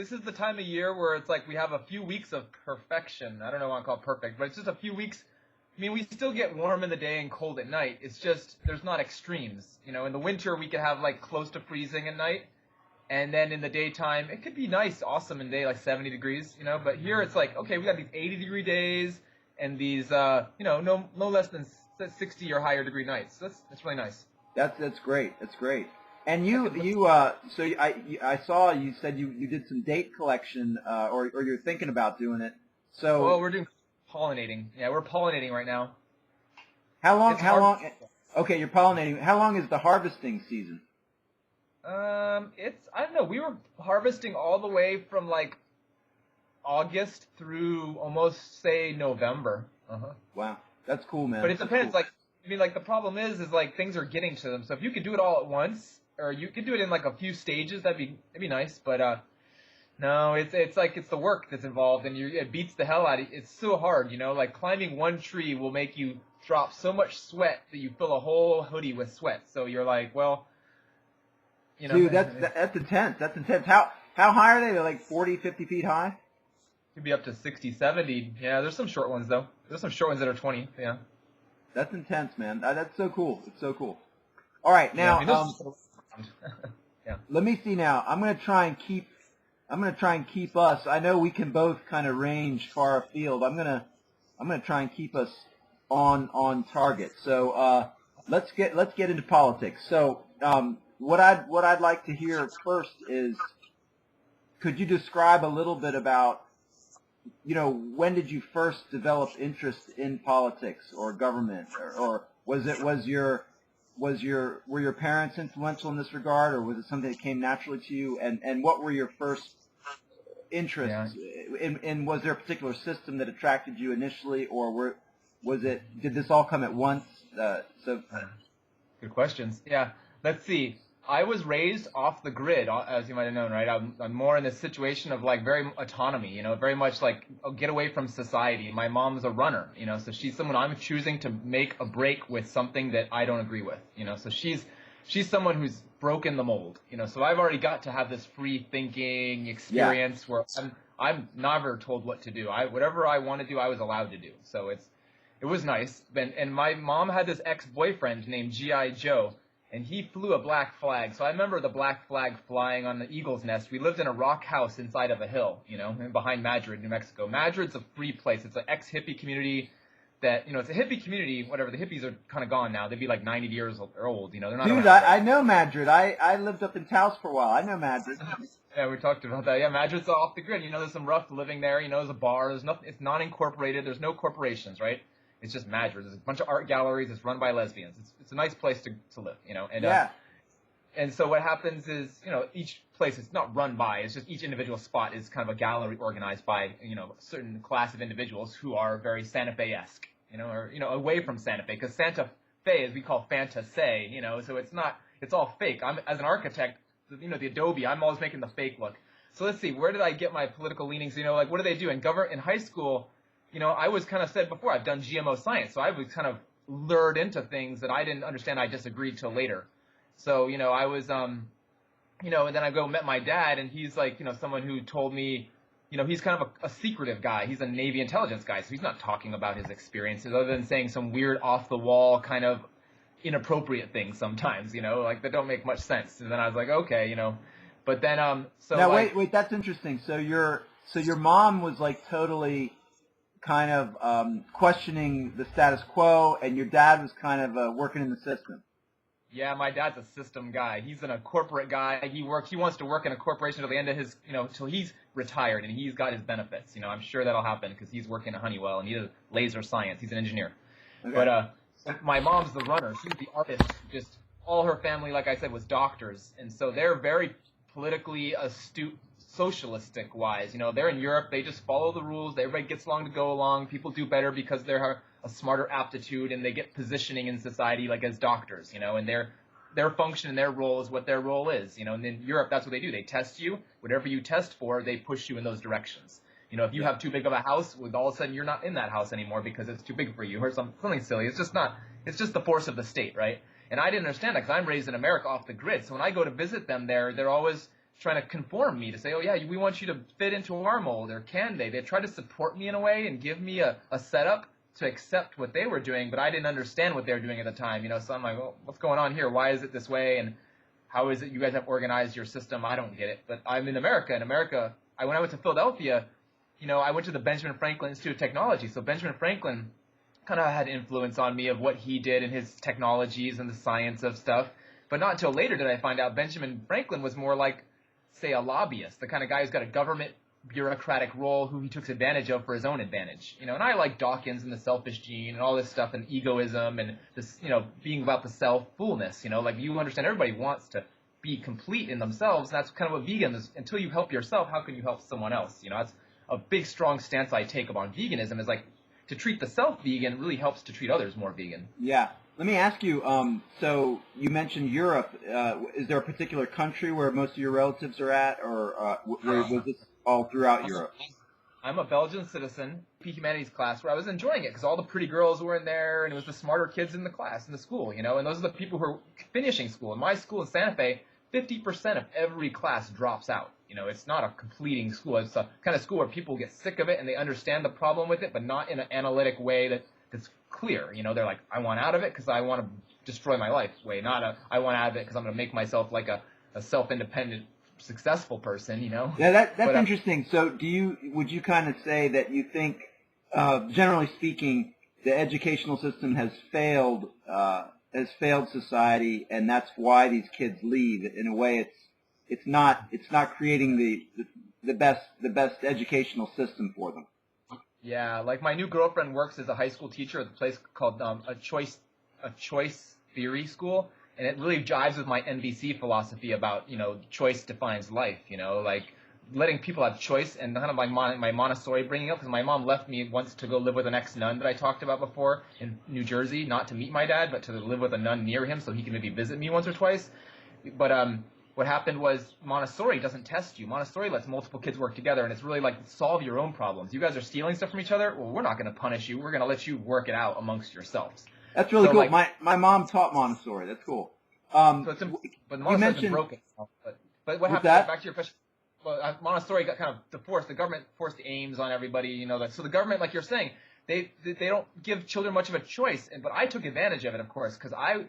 this is the time of year where it's like we have a few weeks of perfection. I don't know what I call it perfect, but it's just a few weeks. I mean, we still get warm in the day and cold at night. It's just there's not extremes. You know, in the winter we could have like close to freezing at night, and then in the daytime it could be nice, awesome in the day, like 70 degrees. You know, but here it's like, okay, we got these 80-degree days and these you know, no less than 60 or higher degree nights. So that's really nice. That's great. That's great. And so I saw you said you did some date collection, or you're thinking about doing it. So well, we're doing pollinating. Yeah, we're pollinating right now. How long? Okay, you're pollinating. How long is the harvesting season? I don't know. We were harvesting all the way from like August through almost say November. Wow, that's cool, man. But it depends. Cool. Like, I mean, like the problem is like things are getting to them. So if you could do it all at once, or you could do it in like a few stages, that'd be nice. But no, it's like it's the work that's involved, and it beats the hell out of you. It's so hard, you know. Like climbing one tree will make you drop so much sweat that you fill a whole hoodie with sweat. So you're like, well, you know. Dude, that's intense. That's intense. How high are they? They're like 40, 50 feet high? Could be up to 60, 70. Yeah, there's some short ones though. There's some short ones that are 20. Yeah. That's intense, man. That's so cool. It's so cool. All right, now yeah. Let me see now. I'm gonna try and keep us. I know we can both kind of range far afield. I'm gonna try and keep us on target. So let's get into politics. So what I'd like to hear first is, could you describe a little bit about, you know, when did you first develop interest in politics or government, or were your parents influential in this regard, or was it something that came naturally to you? And what were your first interests? Yeah. And was there a particular system that attracted you initially, or did this all come at once? Good questions. Yeah. Let's see. I was raised off the grid, as you might have known, right? I'm more in this situation of like very autonomy, you know, very much like get away from society. My mom's a runner, you know, so she's someone I'm choosing to make a break with something that I don't agree with, you know. So she's someone who's broken the mold, you know. So I've already got to have this free thinking experience where I'm never told what to do. Whatever I want to do, I was allowed to do. So it was nice. And my mom had this ex-boyfriend named G.I. Joe. And he flew a black flag. So I remember the black flag flying on the eagle's nest. We lived in a rock house inside of a hill, you know, behind Madrid, New Mexico. Madrid's a free place. It's an ex-hippie community that, you know, it's a hippie community, whatever. The hippies are kind of gone now. They'd be like 90 years old, you know. They're not. Dude, I know Madrid. I lived up in Taos for a while. I know Madrid. Yeah, we talked about that. Yeah, Madrid's off the grid. You know, there's some rough living there. You know, there's a bar. There's nothing. It's non-incorporated. There's no corporations, right? It's just Madrid. There's a bunch of art galleries. It's run by lesbians. It's a nice place to live, you know. And and so what happens is, you know, each place is not run by. It's just each individual spot is kind of a gallery organized by, you know, a certain class of individuals who are very Santa Fe-esque, you know, or, you know, away from Santa Fe, because Santa Fe is we call Fantasy, you know. So it's all fake. I'm, as an architect, you know, the Adobe, I'm always making the fake look. So let's see, where did I get my political leanings? You know, like what do they do in high school? You know, I was kind of said before, I've done GMO science, so I was kind of lured into things that I didn't understand. I disagreed till later. So, you know, I was, you know, and then I met my dad, and he's like, you know, someone who told me, you know, he's kind of a secretive guy. He's a Navy intelligence guy, so he's not talking about his experiences other than saying some weird off-the-wall kind of inappropriate things sometimes, you know, like that don't make much sense. And then I was like, okay, you know, but then, so. Now, wait, that's interesting. So your mom was like totally kind of questioning the status quo, and your dad was kind of working in the system. Yeah, my dad's a system guy. He's a corporate guy. He wants to work in a corporation till the end of his, you know, till he's retired and he's got his benefits. You know, I'm sure that'll happen because he's working at Honeywell and he does laser science. He's an engineer. Okay. But my mom's the runner. She's the artist. Just all her family, like I said, was doctors, and so they're very politically astute, socialistic wise. You know, they're in Europe. They just follow the rules. Everybody gets along to go along. People do better because they're a smarter aptitude, and they get positioning in society like as doctors, you know, and their function and their role is what their role is, you know. And in Europe, that's what they do. They test you. Whatever you test for, they push you in those directions. You know, if you have too big of a house, all of a sudden you're not in that house anymore because it's too big for you or something silly. It's just the force of the state, right? And I didn't understand that because I'm raised in America off the grid. So when I go to visit them there, they're always trying to conform me to say, oh yeah, we want you to fit into our mold, or can they? They tried to support me in a way and give me a setup to accept what they were doing, but I didn't understand what they were doing at the time, so I'm like, well, what's going on here? Why is it this way? And how is it you guys have organized your system? I don't get it. But I'm in America. In America, when I went to Philadelphia, I went to the Benjamin Franklin Institute of Technology. So Benjamin Franklin kind of had influence on me of what he did and his technologies and the science of stuff. But not until later did I find out Benjamin Franklin was more like, say, a lobbyist, the kind of guy who's got a government bureaucratic role who he took advantage of for his own advantage. And I like Dawkins and the selfish gene and all this stuff and egoism and this, being about the self-fullness, like you understand everybody wants to be complete in themselves. And that's kind of what vegan is. Until you help yourself, how can you help someone else? That's a big, strong stance I take upon veganism is like to treat the self vegan really helps to treat others more vegan. Yeah. Let me ask you, so you mentioned Europe. Is there a particular country where most of your relatives are at, or was this all throughout Europe? I'm a Belgian citizen, humanities class, where I was enjoying it because all the pretty girls were in there, and it was the smarter kids in the class, in the school, and those are the people who are finishing school. In my school in Santa Fe, 50% of every class drops out. It's not a completing school. It's a kind of school where people get sick of it and they understand the problem with it, but not in an analytic way that's clear. They're like, I want out of it because I want to destroy my life way, not I want out of it because I'm going to make myself like a self-independent, successful person, Yeah, that's interesting. So would you kind of say that you think, generally speaking, the educational system has failed society, and that's why these kids leave? In a way, it's not creating the best educational system for them. Yeah, like my new girlfriend works as a high school teacher at a place called a choice theory school, and it really jives with my NVC philosophy about choice defines life. Like letting people have choice, and kind of my Montessori bringing up, because my mom left me once to go live with an ex-nun that I talked about before in New Jersey, not to meet my dad, but to live with a nun near him so he can maybe visit me once or twice. But what happened was Montessori doesn't test you. Montessori lets multiple kids work together, and it's really like solve your own problems. You guys are stealing stuff from each other? Well, we're not going to punish you. We're going to let you work it out amongst yourselves. That's really cool. Like, my mom taught Montessori. That's cool. But Montessori's been broken. But what happened? Back to your question. Well, Montessori got kind of divorced. The government forced aims on everybody. So the government, like you're saying, they don't give children much of a choice. But I took advantage of it, of course, because I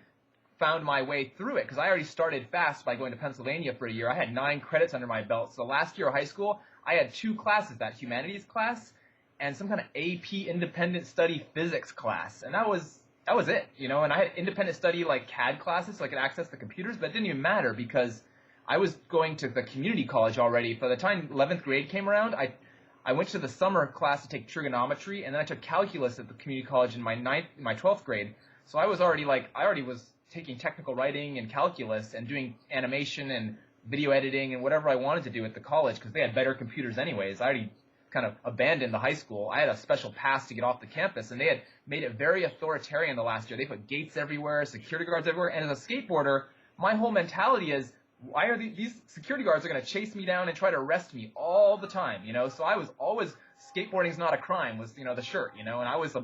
found my way through it, because I already started fast by going to Pennsylvania for a year. I had 9 credits under my belt. So last year of high school, I had 2 classes, that humanities class and some kind of AP independent study physics class. And that was it, and I had independent study like CAD classes so I could access the computers, but it didn't even matter because I was going to the community college already. By the time 11th grade came around, I went to the summer class to take trigonometry, and then I took calculus at the community college in my 12th grade. So I already was taking technical writing and calculus and doing animation and video editing and whatever I wanted to do at the college because they had better computers anyways. I already kind of abandoned the high school. I had a special pass to get off the campus, and they had made it very authoritarian the last year. They put gates everywhere, security guards everywhere, and as a skateboarder, my whole mentality is, why are these security guards are going to chase me down and try to arrest me all the time, So I was always, skateboarding's not a crime was, the shirt, and I was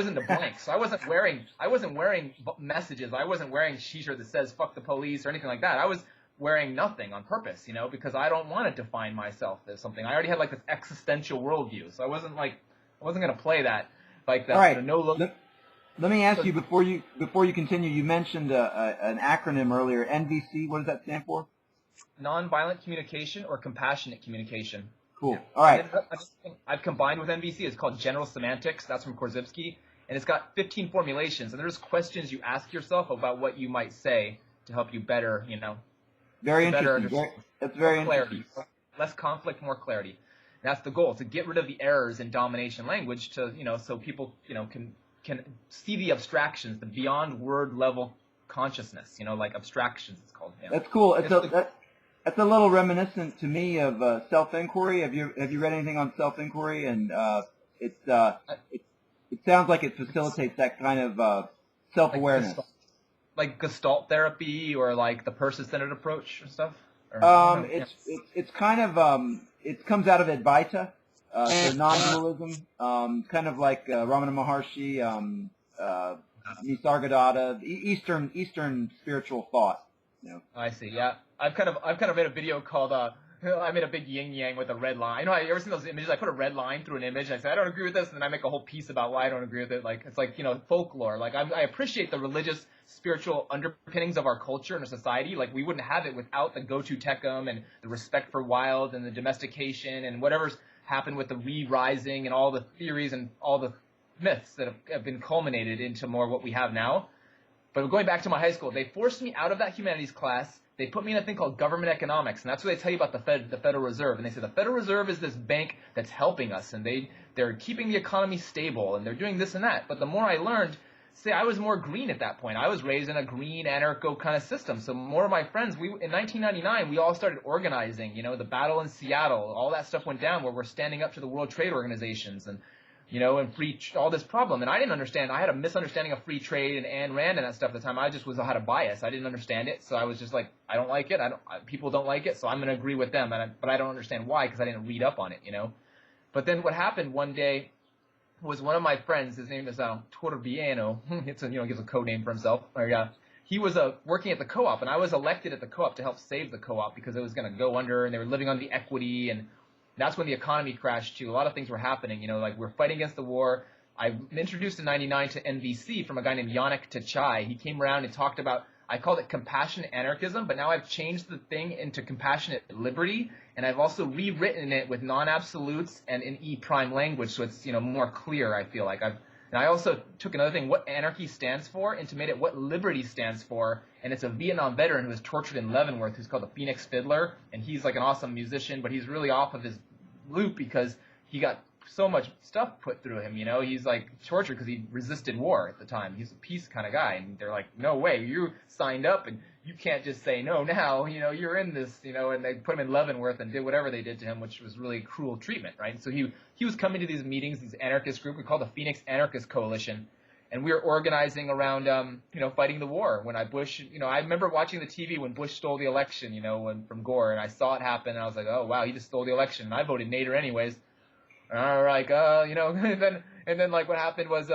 into blanks. So I wasn't wearing messages. I wasn't wearing a t-shirt that says fuck the police or anything like that. I was wearing nothing on purpose, because I don't want to define myself as something. I already had like this existential worldview, so I wasn't going to play that like that. All right. Let me ask you before you continue. You mentioned an acronym earlier, NVC. What does that stand for? Nonviolent communication or compassionate communication. Cool. Yeah. All right. I've combined with NVC. It's called General Semantics. That's from Korzybski, and it's got 15 formulations. And there's questions you ask yourself about what you might say to help you better, Very interesting. That's very interesting. Less conflict, more clarity. That's the goal, to get rid of the errors in domination language to, so people, can see the abstractions, the beyond word level consciousness, like abstractions it's called. Yeah. That's cool. That's a little reminiscent to me of self-inquiry. Have you read anything on self-inquiry? And it sounds like it facilitates that kind of self-awareness. Like Gestalt therapy or like the person-centered approach and stuff? It's kind of it comes out of Advaita, so non-dualism, kind of like Ramana Maharshi, Nisargadatta, Eastern spiritual thought. I see. Yeah. I've kind of made a video called I made a big yin yang with a red line. You ever seen those images? I put a red line through an image. And I say I don't agree with this, and then I make a whole piece about why I don't agree with it. Like it's like folklore. Like I appreciate the religious, spiritual underpinnings of our culture and our society. Like we wouldn't have it without the go to Tecum and the respect for wild and the domestication and whatever's happened with the re-rising and all the theories and all the myths that have been culminated into more what we have now. But going back to my high school, they forced me out of that humanities class. They put me in a thing called government economics, and that's what they tell you about the Federal Reserve. And they say the Federal Reserve is this bank that's helping us, and they're keeping the economy stable, and they're doing this and that. But the more I learned, I was more green at that point. I was raised in a green anarcho kind of system. So more of my friends, in 1999, we all started organizing. The battle in Seattle, all that stuff went down where we're standing up to the World Trade Organizations and all this problem. And I didn't understand. I had a misunderstanding of free trade and Ayn Rand and that stuff at the time. I just had a bias. I didn't understand it. So I was just like, I don't like it. People don't like it. So I'm going to agree with them. But I don't understand why, because I didn't read up on it, But then what happened one day was one of my friends, his name is Torbiano. Gives a code name for himself. He was working at the co-op, and I was elected at the co-op to help save the co-op because it was going to go under, and they were living on the equity, and that's when the economy crashed too. A lot of things were happening. Like we're fighting against the war. I introduced in '99 to NVC from a guy named Yannick Tachai. He came around and talked about, I called it compassionate anarchism, but now I've changed the thing into compassionate liberty, and I've also rewritten it with non-absolutes and in E-prime language, so it's more clear. I feel like and I also took another thing, what anarchy stands for, and to make it what liberty stands for. And it's a Vietnam veteran who was tortured in Leavenworth, who's called the Phoenix Fiddler, and he's like an awesome musician, but he's really off of his loop because he got so much stuff put through him. He's like tortured because he resisted war at the time. He's a peace kind of guy, and they're like, no way, you signed up and you can't just say no now, you're in this, and they put him in Leavenworth and did whatever they did to him, which was really cruel treatment, right? So he was coming to these meetings, these anarchist group we call the Phoenix Anarchist Coalition, and we were organizing around fighting the war. When Bush, I remember watching the TV when Bush stole the election, from Gore, and I saw it happen, and I was like, oh wow, he just stole the election, and I voted Nader anyways. And I'm like, and then like what happened was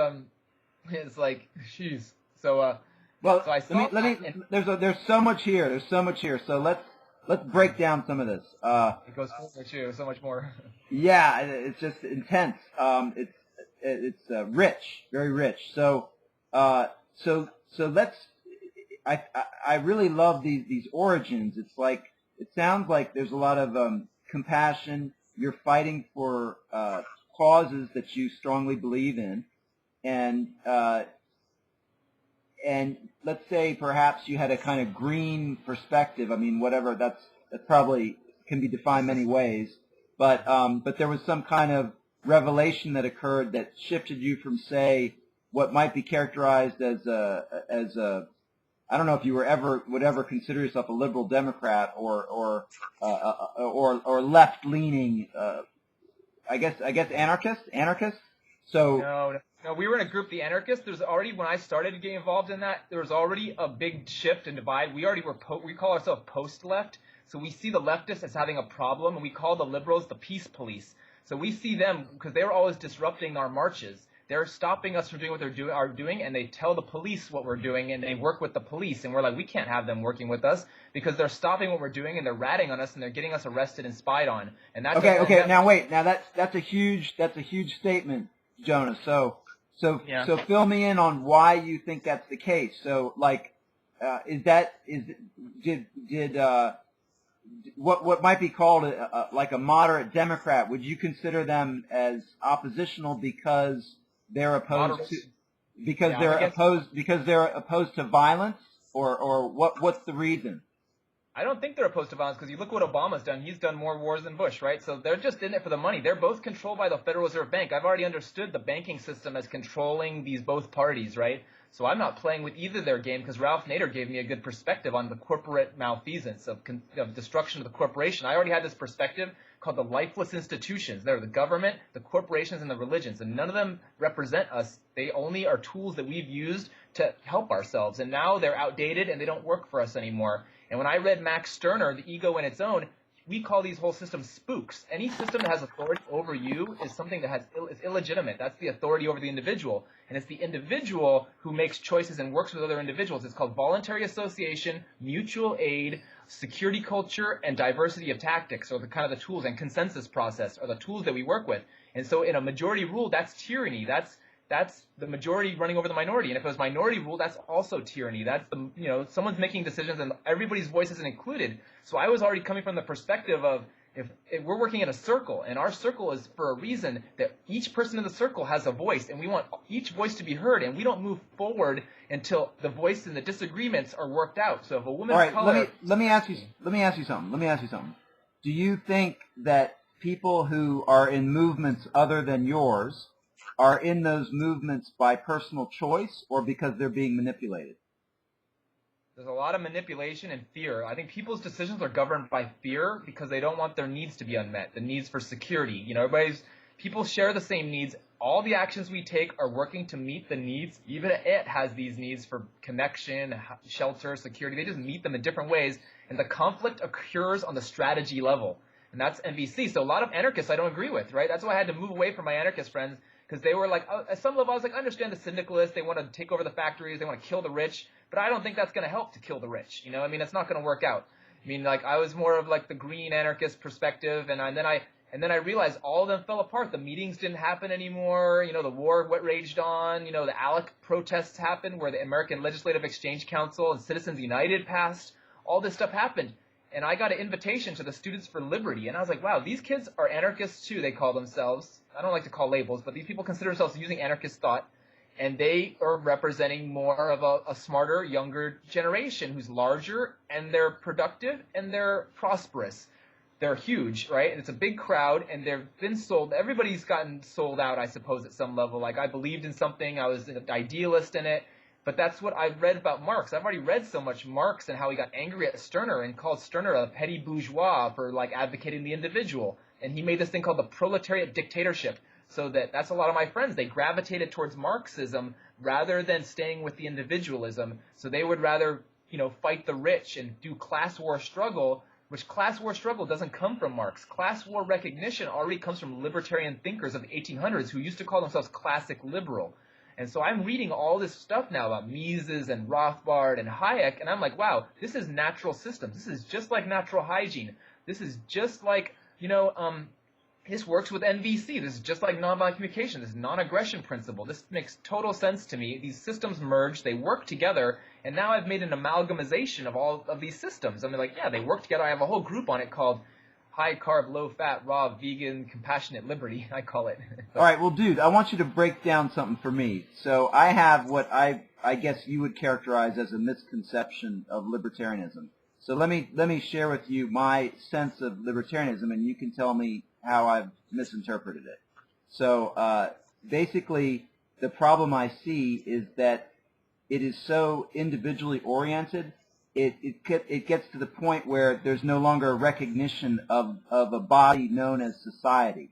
it's like, jeez. So well, so I saw there's so much here. There's so much here. So let's break down some of this. It goes forward too, so much more. Yeah, it's just intense. It's rich, very rich. So let's. I really love these origins. It's like it sounds like there's a lot of compassion. You're fighting for causes that you strongly believe in, and let's say perhaps you had a kind of green perspective. I mean, whatever that probably can be defined many ways, but there was some kind of revelation that occurred that shifted you from, say, what might be characterized as a I don't know if you would ever consider yourself a liberal Democrat or left leaning. I guess anarchist. So no, we were in a group, the anarchists. There's already, when I started getting involved in that, there was already a big shift and divide. We already were we call ourselves post-left, so we see the leftists as having a problem, and we call the liberals the peace police. So we see them because they were always disrupting our marches. They're stopping us from doing what they are doing, and they tell the police what we're doing, and they work with the police. And we're like, we can't have them working with us because they're stopping what we're doing, and they're ratting on us, and they're getting us arrested and spied on. And that's okay. Now wait. Now that's a huge statement, Jonas. So fill me in on why you think that's the case. So like, what might be called like a moderate Democrat? Would you consider them as oppositional because they're opposed they're opposed to violence, or what's the reason? I don't think they're opposed to violence because you look what Obama's done. He's done more wars than Bush, right? So they're just in it for the money. They're both controlled by the Federal Reserve Bank. I've already understood the banking system as controlling these both parties, right? So I'm not playing with either their game because Ralph Nader gave me a good perspective on the corporate malfeasance of destruction of the corporation. I already had this perspective called the lifeless institutions. They're the government, the corporations, and the religions, and none of them represent us. They only are tools that we've used to help ourselves, and now they're outdated and they don't work for us anymore. And when I read Max Stirner, The Ego in Its Own, we call these whole systems spooks. Any system that has authority over you is something that is illegitimate. That's the authority over the individual. And it's the individual who makes choices and works with other individuals. It's called voluntary association, mutual aid, security culture, and diversity of tactics, or the kind of the tools, and consensus process are the tools that we work with. And so in a majority rule, that's tyranny. That's the majority running over the minority. And if it was minority rule, that's also tyranny. That's someone's making decisions and everybody's voice isn't included. So I was already coming from the perspective of if we're working in a circle, and our circle is for a reason that each person in the circle has a voice, and we want each voice to be heard, and we don't move forward until the voice and the disagreements are worked out. So if a woman of color, let me ask you something. Do you think that people who are in movements other than yours are in those movements by personal choice or because they're being manipulated? There's a lot of manipulation and fear. I think people's decisions are governed by fear because they don't want their needs to be unmet, the needs for security. People share the same needs. All the actions we take are working to meet the needs. Even it has these needs for connection, shelter, security. They just meet them in different ways, and the conflict occurs on the strategy level, and that's MVC. So a lot of anarchists I don't agree with, right? That's why I had to move away from my anarchist friends, because they were like, at some level I was like, I understand the syndicalists. They want to take over the factories. They want to kill the rich. But I don't think that's going to help to kill the rich. It's not going to work out. I was more of like the green anarchist perspective, and then I realized all of them fell apart. The meetings didn't happen anymore. The war raged on. The ALEC protests happened, where the American Legislative Exchange Council and Citizens United passed. All this stuff happened, and I got an invitation to the Students for Liberty, and I was like, wow, these kids are anarchists too. They call themselves. I don't like to call labels, but these people consider themselves using anarchist thought. And they are representing more of a smarter, younger generation who's larger, and they're productive, and they're prosperous. They're huge, right? And it's a big crowd, and they've been sold. Everybody's gotten sold out, I suppose, at some level. Like, I believed in something. I was an idealist in it. But that's what I've read about Marx. I've already read so much Marx and how he got angry at Stirner and called Stirner a petty bourgeois for, advocating the individual. And he made this thing called the proletariat dictatorship. So that's a lot of my friends. They gravitated towards Marxism rather than staying with the individualism. So they would rather, fight the rich and do class war struggle, which class war struggle doesn't come from Marx. Class war recognition already comes from libertarian thinkers of the 1800s who used to call themselves classic liberal. And so I'm reading all this stuff now about Mises and Rothbard and Hayek, and I'm like, wow, this is natural systems. This is just like natural hygiene. This is just like, this works with NVC. This is just like nonviolent communication. This non-aggression principle. This makes total sense to me. These systems merge. They work together. And now I've made an amalgamization of all of these systems. They work together. I have a whole group on it called High Carb, Low Fat, Raw, Vegan, Compassionate Liberty, I call it. All right. Well, dude, I want you to break down something for me. So I have what I guess you would characterize as a misconception of libertarianism. So let me share with you my sense of libertarianism, and you can tell me how I've misinterpreted it. So basically, the problem I see is that it is so individually oriented. It gets to the point where there's no longer a recognition of a body known as society.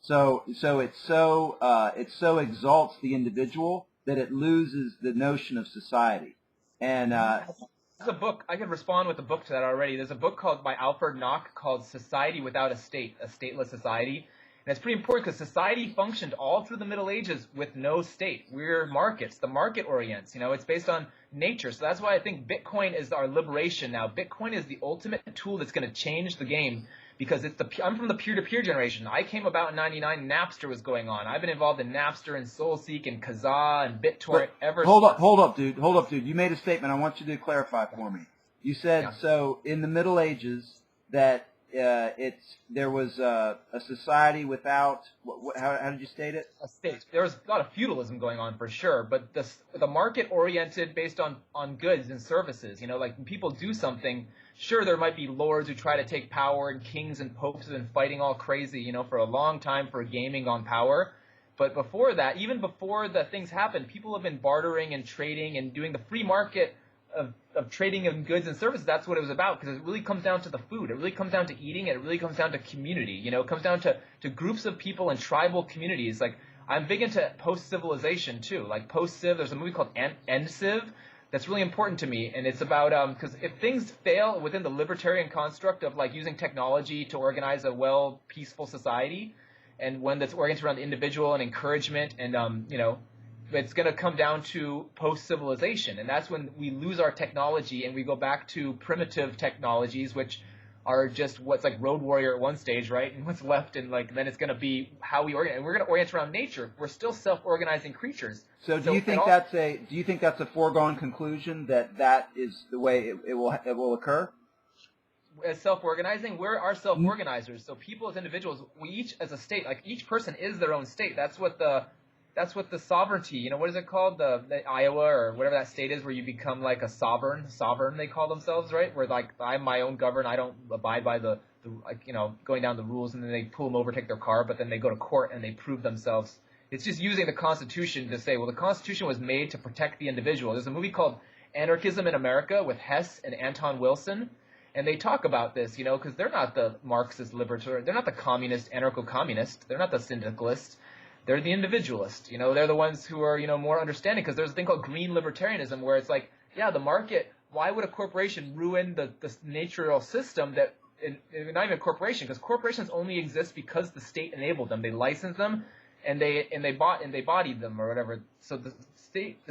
So it so exalts the individual that it loses the notion of society. And there's a book, I could respond with a book to that already. There's a book by Alfred Nock called Society Without a State, a Stateless Society. And it's pretty important because society functioned all through the Middle Ages with no state. We're markets. The market orients, it's based on nature. So that's why I think Bitcoin is our liberation now. Bitcoin is the ultimate tool that's going to change the game because I'm from the peer-to-peer generation. I came about in 99, Napster was going on. I've been involved in Napster and SoulSeek and Kazaa and BitTorrent ever since. Hold up, dude. You made a statement. I want you to clarify for me. You said, so in the Middle Ages that there was a society without, how did you state it? A state. There was a lot of feudalism going on for sure, but the market oriented based on goods and services. When people do something, sure, there might be lords who try to take power and kings and popes and fighting all crazy, for a long time for gaming on power. But before that, even before the things happened, people have been bartering and trading and doing the free market of trading in goods and services. That's what it was about, because it really comes down to the food. It really comes down to eating. It really comes down to community. It comes down to groups of people and tribal communities. I'm big into post-civilization too. Post-civ, there's a movie called End-Civ that's really important to me, and it's about because if things fail within the libertarian construct of like using technology to organize a peaceful society, and when that's oriented around the individual and encouragement, and it's going to come down to post-civilization, and that's when we lose our technology and we go back to primitive technologies, which are just what's like Road Warrior at one stage, right? And what's left, and like then it's going to be how we organize. And we're going to orient around nature. We're still self-organizing creatures. So do you think that's a foregone conclusion that is the way it will occur? As self-organizing, we're our self-organizers. So people as individuals, we each as a state, like each person is their own state. That's what the sovereignty, what is it called? The Iowa or whatever that state is where you become like a sovereign they call themselves, right? Where like I'm my own governor, I don't abide by the going down the rules, and then they pull them over, take their car, but then they go to court and they prove themselves. It's just using the Constitution to say, well, the Constitution was made to protect the individual. There's a movie called Anarchism in America with Hess and Anton Wilson, and they talk about this, because they're not the Marxist libertarian, they're not the communist, anarcho-communist, they're not the syndicalist. They're the individualist, they're the ones who are, more understanding, because there's a thing called green libertarianism where it's like, yeah, the market, why would a corporation ruin the natural system that, not even a corporation, because corporations only exist because the state enabled them. They licensed them and they bodied them or whatever. So the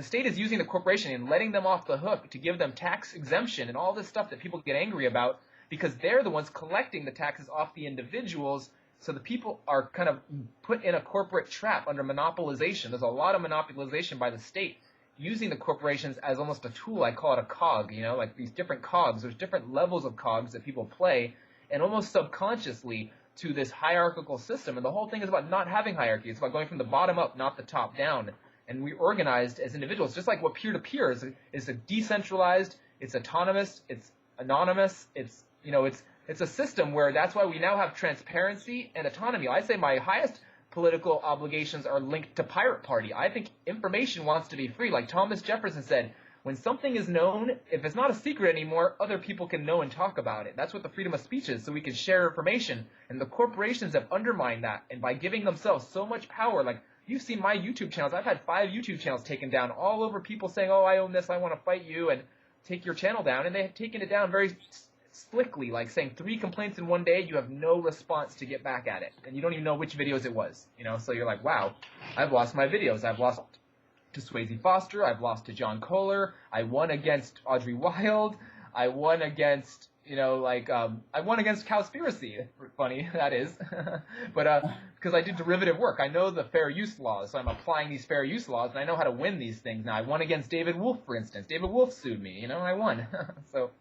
state is using the corporation and letting them off the hook to give them tax exemption and all this stuff that people get angry about, because they're the ones collecting the taxes off the individuals. So the people are kind of put in a corporate trap under monopolization. There's a lot of monopolization by the state, using the corporations as almost a tool. I call it a cog, like these different cogs. There's different levels of cogs that people play, and almost subconsciously to this hierarchical system. And the whole thing is about not having hierarchy. It's about going from the bottom up, not the top down. And we're organized as individuals, just like what peer-to-peer is. It's a decentralized, it's autonomous, it's anonymous, it's a system where that's why we now have transparency and autonomy. I say my highest political obligations are linked to Pirate Party. I think information wants to be free. Like Thomas Jefferson said, when something is known, if it's not a secret anymore, other people can know and talk about it. That's what the freedom of speech is, so we can share information. And the corporations have undermined that. And by giving themselves so much power, like you've seen my YouTube channels. I've had 5 YouTube channels taken down all over, people saying, oh, I own this, I want to fight you, and take your channel down. And they have taken it down very slickly, like saying 3 complaints in one day, you have no response to get back at it, and you don't even know which videos it was, so you're like, wow, I've lost my videos. I've lost to Swayze Foster, I've lost to John Kohler, I won against Audrey Wilde, I won against I won against Cowspiracy. Funny that is. But because I do derivative work, I know the fair use laws, so I'm applying these fair use laws, and I know how to win these things now. I won against David Wolf, for instance. David Wolf sued me, and I won. So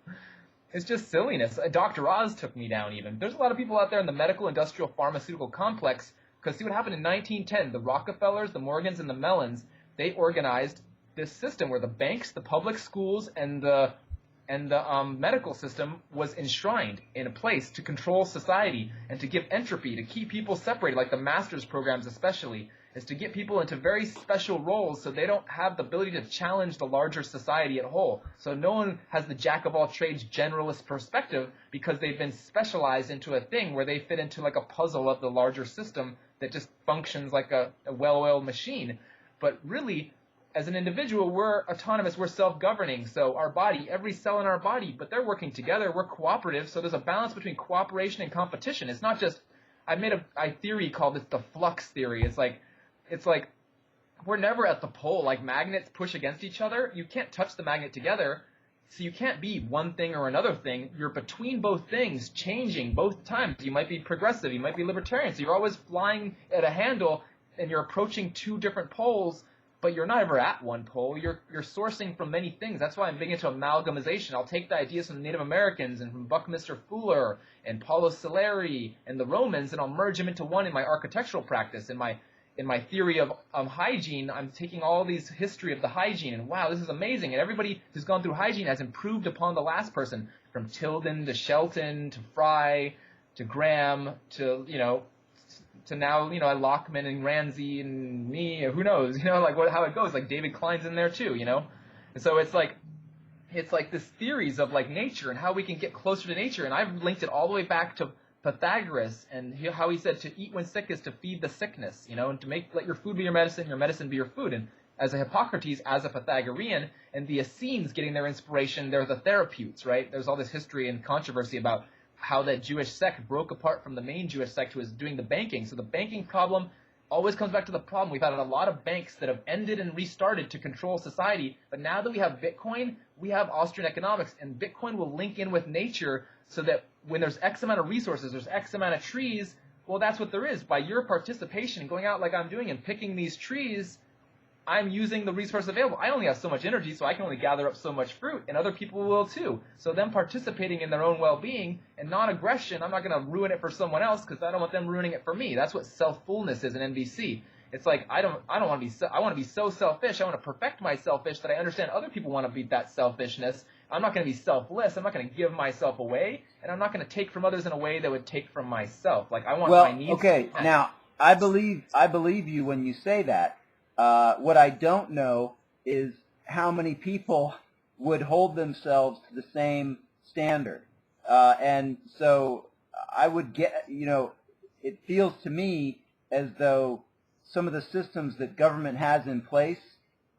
it's just silliness. Dr. Oz took me down even. There's a lot of people out there in the medical, industrial, pharmaceutical complex, because see what happened in 1910. The Rockefellers, the Morgans, and the Mellons, they organized this system where the banks, the public schools, and the medical system was enshrined in a place to control society and to give entropy, to keep people separated, like the master's programs especially, is to get people into very special roles so they don't have the ability to challenge the larger society at whole. So no one has the jack-of-all-trades generalist perspective because they've been specialized into a thing where they fit into like a puzzle of the larger system that just functions like a well-oiled machine. But really, as an individual, we're autonomous, we're self-governing. So our body, every cell in our body, but they're working together, we're cooperative. So there's a balance between cooperation and competition. It's not just, I made a theory called the Flux Theory. It's like we're never at the pole. Like magnets push against each other. You can't touch the magnet together. So you can't be one thing or another thing. You're between both things, changing both times. You might be progressive. You might be libertarian. So you're always flying at a handle and you're approaching 2 different poles, but you're not ever at one pole. You're sourcing from many things. That's why I'm big into amalgamization. I'll take the ideas from the Native Americans and from Buckminster Fuller and Paulo Soleri and the Romans, and I'll merge them into one in my architectural practice. In my theory of hygiene, I'm taking all these history of the hygiene, and wow, this is amazing. And everybody who's gone through hygiene has improved upon the last person, from Tilden to Shelton to Fry to Graham to, to now, Lockman and Ramsey and me, who knows, how it goes. Like David Klein's in there too, And so it's like this theories of like nature and how we can get closer to nature. And I've linked it all the way back to Pythagoras and how he said to eat when sick is to feed the sickness, and to let your food be your medicine be your food. And as a Hippocrates, as a Pythagorean, and the Essenes getting their inspiration. They're the therapeutes, right? There's all this history and controversy about how that Jewish sect broke apart from the main Jewish sect who was doing the banking. So the banking problem always comes back to the problem. We've had a lot of banks that have ended and restarted to control society, but now that we have Bitcoin, we have Austrian economics, and Bitcoin will link in with nature so that when there's X amount of resources, there's X amount of trees. Well, that's what there is. By your participation, going out like I'm doing and picking these trees, I'm using the resource available. I only have so much energy, so I can only gather up so much fruit, and other people will too. So them participating in their own well-being and non-aggression, I'm not going to ruin it for someone else because I don't want them ruining it for me. That's what self-fullness is in NVC. It's like I don't want to be I want to be so selfish. I want to perfect my selfish that I understand other people want to be that selfishness. I'm not going to be selfless. I'm not going to give myself away, and I'm not going to take from others in a way that would take from myself. Like I want my needs. Okay, now I believe you when you say that. What I don't know is how many people would hold themselves to the same standard. And so I would it feels to me as though some of the systems that government has in place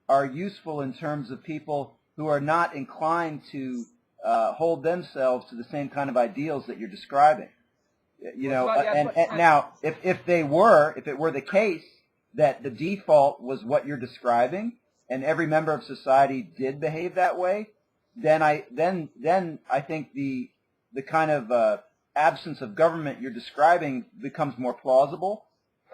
are useful in terms of people who are not inclined to hold themselves to the same kind of ideals that you're describing. Now, if it were the case that the default was what you're describing, and every member of society did behave that way, then I think the kind of absence of government you're describing becomes more plausible.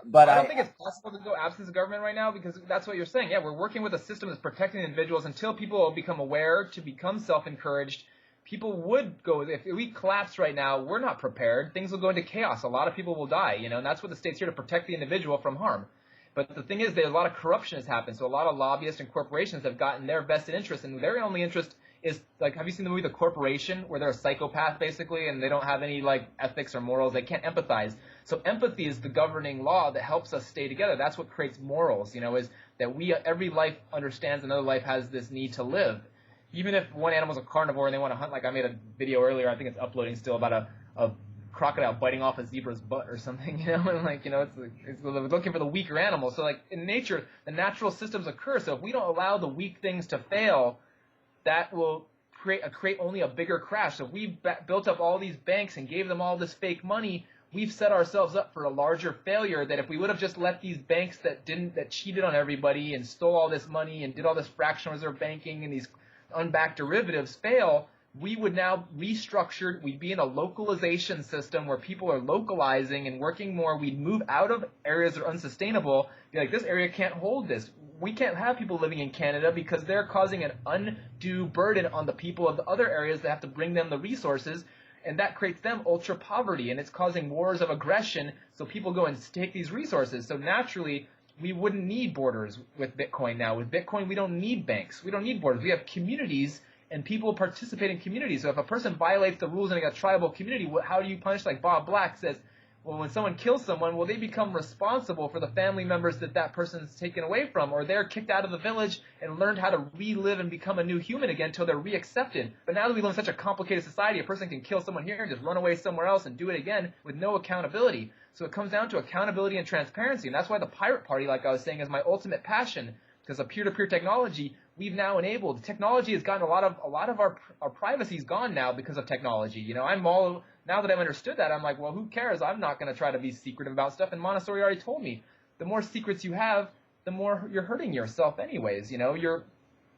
But I don't think it's possible to go absence of government right now because that's what you're saying. Yeah, we're working with a system that's protecting individuals until people become aware to become self-encouraged. People would go, if we collapse right now, we're not prepared. Things will go into chaos. A lot of people will die, and that's what the state's here to protect the individual from harm. But the thing is, there's a lot of corruption has happened. So a lot of lobbyists and corporations have gotten their vested interest, and their only interest is, like, have you seen the movie The Corporation, where they're a psychopath, basically, and they don't have any, like, ethics or morals? They can't empathize. So empathy is the governing law that helps us stay together. That's what creates morals, is that every life understands another life has this need to live. Even if one animal's a carnivore and they want to hunt, like I made a video earlier, I think it's uploading still, about a crocodile biting off a zebra's butt or something, and it's looking for the weaker animal. So like in nature, the natural systems occur. So if we don't allow the weak things to fail, that will create only a bigger crash. So if we built up all these banks and gave them all this fake money, we've set ourselves up for a larger failure. That if we would have just let these banks that cheated on everybody and stole all this money and did all this fractional reserve banking and these unbacked derivatives fail, we would now restructure. We'd be in a localization system where people are localizing and working more. We'd move out of areas that are unsustainable. Be like, this area can't hold this. We can't have people living in Canada because they're causing an undue burden on the people of the other areas that have to bring them the resources, and that creates them ultra poverty, and it's causing wars of aggression. So people go and take these resources. So naturally, we wouldn't need borders with Bitcoin now. With Bitcoin, we don't need banks. We don't need borders. We have communities, and people participate in communities. So if a person violates the rules in a tribal community, how do you punish? Like Bob Black says, well, when someone kills someone, well, they become responsible for the family members that person's taken away from, or they're kicked out of the village and learned how to relive and become a new human again until they're reaccepted. But now that we live in such a complicated society, a person can kill someone here and just run away somewhere else and do it again with no accountability. So it comes down to accountability and transparency, and that's why the Pirate Party, like I was saying, is my ultimate passion, because of peer-to-peer technology we've now enabled. Technology has gotten a lot of our privacy's gone now because of technology. Now that I've understood that, I'm like, well, who cares? I'm not going to try to be secretive about stuff. And Montessori already told me, the more secrets you have, the more you're hurting yourself anyways. You're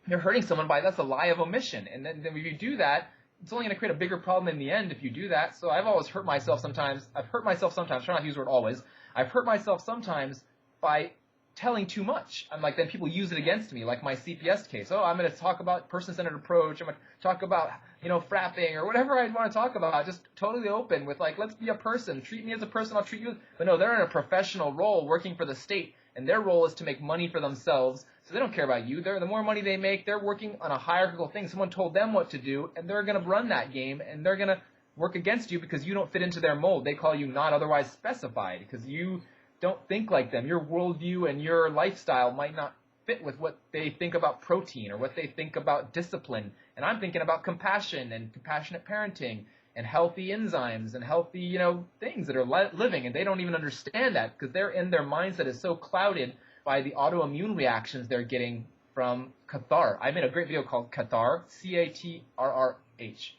hurting someone that's a lie of omission. And then if you do that, it's only going to create a bigger problem in the end if you do that. So I've always hurt myself sometimes. Try not to use the word always. I've hurt myself sometimes by telling too much. I'm like, then people use it against me, like my CPS case. Oh, I'm going to talk about person-centered approach. I'm going to talk about, frapping or whatever I want to talk about. Just totally open with like, let's be a person. Treat me as a person. I'll treat you. But no, they're in a professional role working for the state, and their role is to make money for themselves. So they don't care about you. The more money they make, they're working on a hierarchical thing. Someone told them what to do, and they're going to run that game, and they're going to work against you because you don't fit into their mold. They call you not otherwise specified because you don't think like them. Your worldview and your lifestyle might not fit with what they think about protein or what they think about discipline. And I'm thinking about compassion and compassionate parenting and healthy enzymes and healthy, things that are living. And they don't even understand that because they're in their mindset is so clouded by the autoimmune reactions they're getting from cathar. I made a great video called Cathar, C-A-T-R-R-H.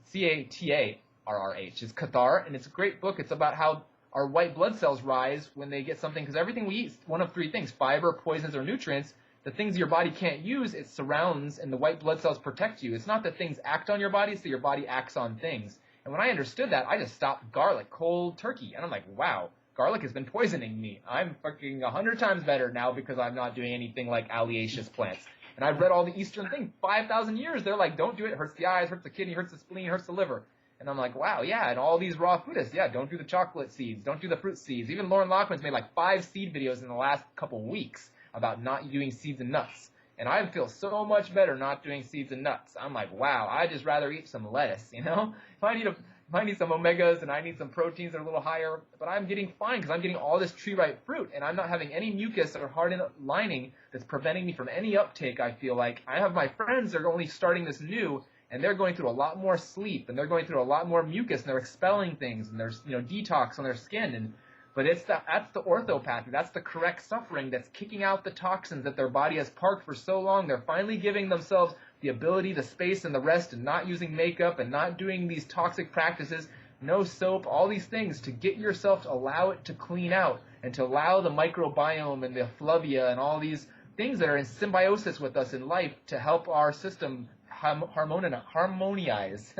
C-A-T-A-R-R-H is cathar, and it's a great book. It's about how our white blood cells rise when they get something, because everything we eat, one of three things: fiber, poisons, or nutrients. The things your body can't use, it surrounds, and the white blood cells protect you. It's not that things act on your body, so your body acts on things. And when I understood that, I just stopped garlic cold turkey. And I'm like, wow, garlic has been poisoning me. I'm fucking 100 times better now because I'm not doing anything like alliaceous plants. And I've read all the Eastern things, 5,000 years. They're like, don't do it. It hurts the eyes, hurts the kidney, hurts the spleen, hurts the liver. And I'm like, wow, yeah. And all these raw foodists, yeah, don't do the chocolate seeds, don't do the fruit seeds. Even Lauren Lockman's made like 5 seed videos in the last couple weeks about not doing seeds and nuts. And I feel so much better not doing seeds and nuts. I'm like, wow, I'd just rather eat some lettuce, you know? If I need some omegas and I need some proteins that are a little higher, but I'm getting fine because I'm getting all this tree-ripe fruit, and I'm not having any mucus or hard lining that's preventing me from any uptake, I feel like. I have my friends that are only starting this new, and they're going through a lot more sleep, and they're going through a lot more mucus, and they're expelling things, and there's, you know, detox on their skin, but that's the orthopathy. That's the correct suffering that's kicking out the toxins that their body has parked for so long. They're finally giving themselves the ability, the space, and the rest, and not using makeup and not doing these toxic practices, no soap, all these things to get yourself to allow it to clean out and to allow the microbiome and the effluvia and all these things that are in symbiosis with us in life to help our system harmonize.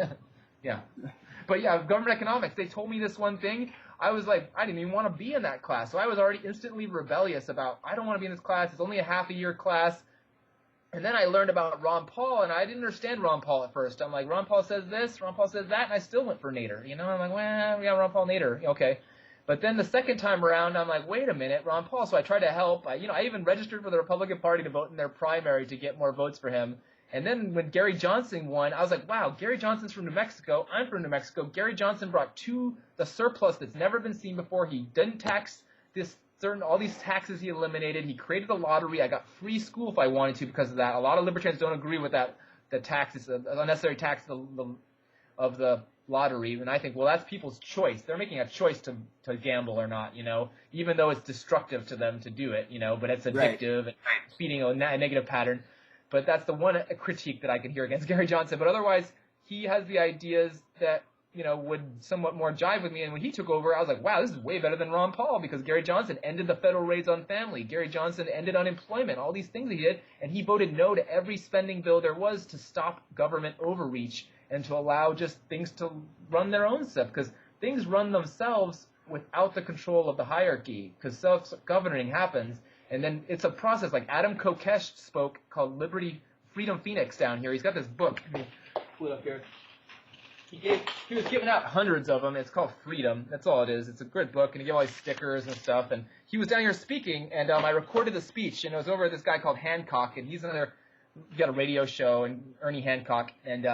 Yeah. But yeah, government economics, they told me this one thing. I was like, I didn't even want to be in that class. So I was already instantly rebellious about, I don't want to be in this class. It's only a half a year class. And then I learned about Ron Paul, and I didn't understand Ron Paul at first. I'm like, Ron Paul says this, Ron Paul says that, and I still went for Nader. You know, I'm like, well, yeah, Ron Paul, Nader, okay. But then the second time around, I'm like, wait a minute, Ron Paul. So I tried to help. I even registered for the Republican Party to vote in their primary to get more votes for him. And then when Gary Johnson won, I was like, wow, Gary Johnson's from New Mexico. I'm from New Mexico. Gary Johnson brought the surplus that's never been seen before. He didn't tax all these taxes he eliminated. He created a lottery. I got free school if I wanted to because of that. A lot of libertarians don't agree with that, the taxes, the unnecessary tax of the lottery. And I think, well, that's people's choice. They're making a choice to gamble or not, you know, even though it's destructive to them to do it, you know, but it's addictive and feeding a negative pattern. But that's the one critique that I can hear against Gary Johnson. But otherwise, he has the ideas that, you know, would somewhat more jive with me. And when he took over, I was like, wow, this is way better than Ron Paul, because Gary Johnson ended the federal raids on family. Gary Johnson ended unemployment, all these things he did. And he voted no to every spending bill there was to stop government overreach and to allow just things to run their own stuff. Because things run themselves without the control of the hierarchy, because self-governing happens. And then it's a process, like Adam Kokesh spoke, called Liberty Freedom Phoenix down here. He's got this book. Let me pull it up here. He was giving out hundreds of them. It's called Freedom. That's all it is. It's a good book, and he gave all these stickers and stuff. And he was down here speaking, and I recorded the speech, and it was over at this guy called Hancock, and he's another, he's got a radio show, and Ernie Hancock, and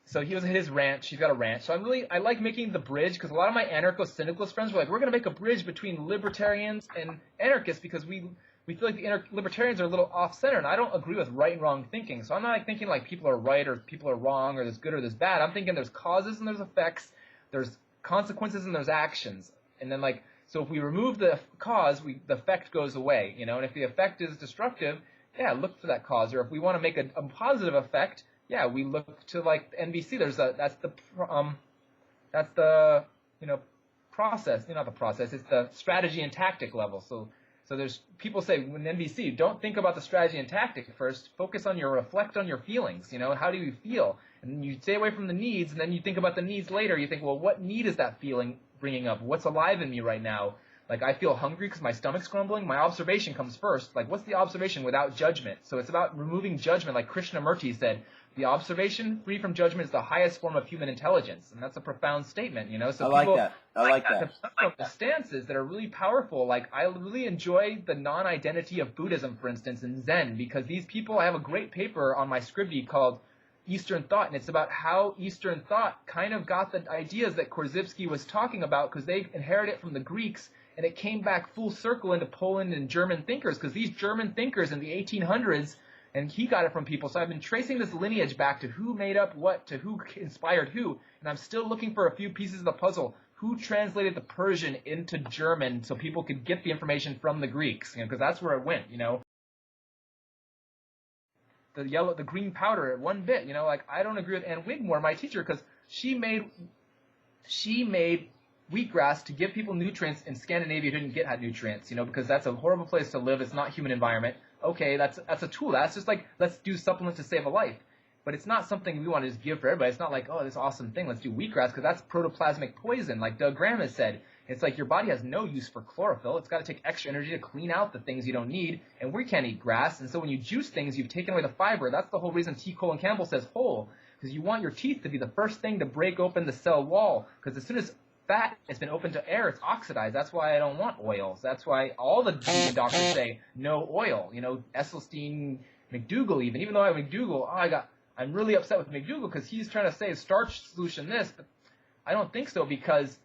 so he was at his ranch. He's got a ranch. So I like making the bridge, because a lot of my anarcho-syndicalist friends were like, we're going to make a bridge between libertarians and anarchists, because we feel like the libertarians are a little off-center, and I don't agree with right and wrong thinking. So I'm not like thinking like people are right or people are wrong or there's good or there's bad. I'm thinking there's causes and there's effects, there's consequences and there's actions. And then like, so if we remove the cause, the effect goes away, you know. And if the effect is destructive, yeah, look for that cause. Or if we want to make a positive effect, yeah, we look to like NBC. That's the you know, process. Not the process. It's the strategy and tactic level. So there's people say when NBC, don't think about the strategy and tactic first. Reflect on your feelings. You know, how do you feel? And then you stay away from the needs, and then you think about the needs later. You think, well, what need is that feeling bringing up? What's alive in me right now? Like, I feel hungry because my stomach's grumbling. My observation comes first. Like, what's the observation without judgment? So it's about removing judgment. Like Krishnamurti said, the observation free from judgment is the highest form of human intelligence. And that's a profound statement, you know? So I like that. The stances that are really powerful. Like, I really enjoy the non-identity of Buddhism, for instance, and Zen, because these people, I have a great paper on my Scribd called Eastern Thought, and it's about how Eastern Thought kind of got the ideas that Korzybski was talking about, because they inherited it from the Greeks, and it came back full circle into Poland and German thinkers, because these German thinkers in the 1800s, and he got it from people. So I've been tracing this lineage back to who made up what, to who inspired who, and I'm still looking for a few pieces of the puzzle. who translated the Persian into German so people could get the information from the Greeks, because that's where it went, The green powder, 1 bit, like I don't agree with Ann Wigmore, my teacher, because she made wheatgrass to give people nutrients in Scandinavia who didn't get nutrients, because that's a horrible place to live. It's not human environment. Okay, that's a tool. That's just like, let's do supplements to save a life. But it's not something we want to just give for everybody. It's not like, oh, this awesome thing, let's do wheatgrass, because that's protoplasmic poison, like Doug Graham has said. It's like your body has no use for chlorophyll. It's got to take extra energy to clean out the things you don't need, and we can't eat grass. And so when you juice things, you've taken away the fiber. That's the whole reason T. Colin Campbell says whole, because you want your teeth to be the first thing to break open the cell wall, because as soon as fat has been open to air, it's oxidized. That's why I don't want oils. That's why all the vegan doctors say no oil. Esselstyn, McDougall even though I have McDougall, I'm really upset with McDougall because he's trying to say starch solution this, but I don't think so, because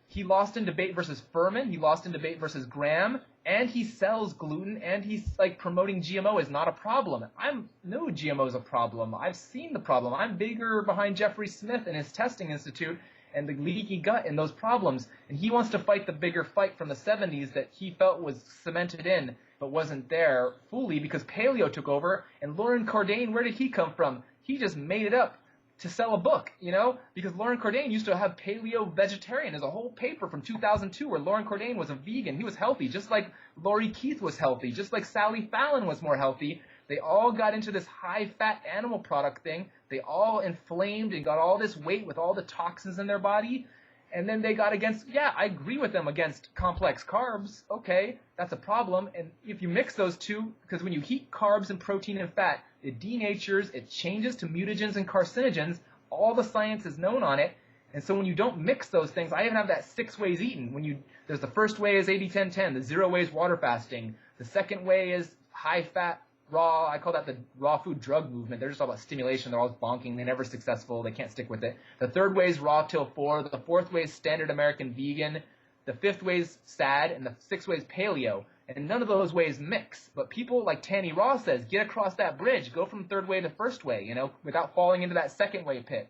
he lost in debate versus Furman, he lost in debate versus Graham, and he sells gluten, and he's like promoting GMO is not a problem. No GMO is a problem. I've seen the problem. I'm bigger behind Jeffrey Smith and his testing institute and the leaky gut and those problems, and he wants to fight the bigger fight from the 70s that he felt was cemented in but wasn't there fully because paleo took over. And Lauren Cordain, where did he come from? He just made it up to sell a book, because Lauren Cordain used to have paleo vegetarian. There's a whole paper from 2002 where Lauren Cordain was a vegan. He was healthy, just like Lori Keith was healthy, just like Sally Fallon was more healthy. They all got into this high-fat animal product thing. They all inflamed and got all this weight with all the toxins in their body. And then they got against, I agree with them against complex carbs. Okay, that's a problem. And if you mix those two, because when you heat carbs and protein and fat, it denatures, it changes to mutagens and carcinogens. All the science is known on it. And so when you don't mix those things, I even have that 6 ways eaten. There's the first way is 80-10-10. The 0 way is water fasting. The second way is high-fat, raw. I call that the raw food drug movement. They're just all about stimulation. They're always bonking. They're never successful. They can't stick with it. The third way is raw till 4. The fourth way is standard American vegan. The fifth way is SAD. And the sixth way is paleo. And none of those ways mix. But people, like Tanny Raw says, get across that bridge. Go from third way to first way, without falling into that second way pit.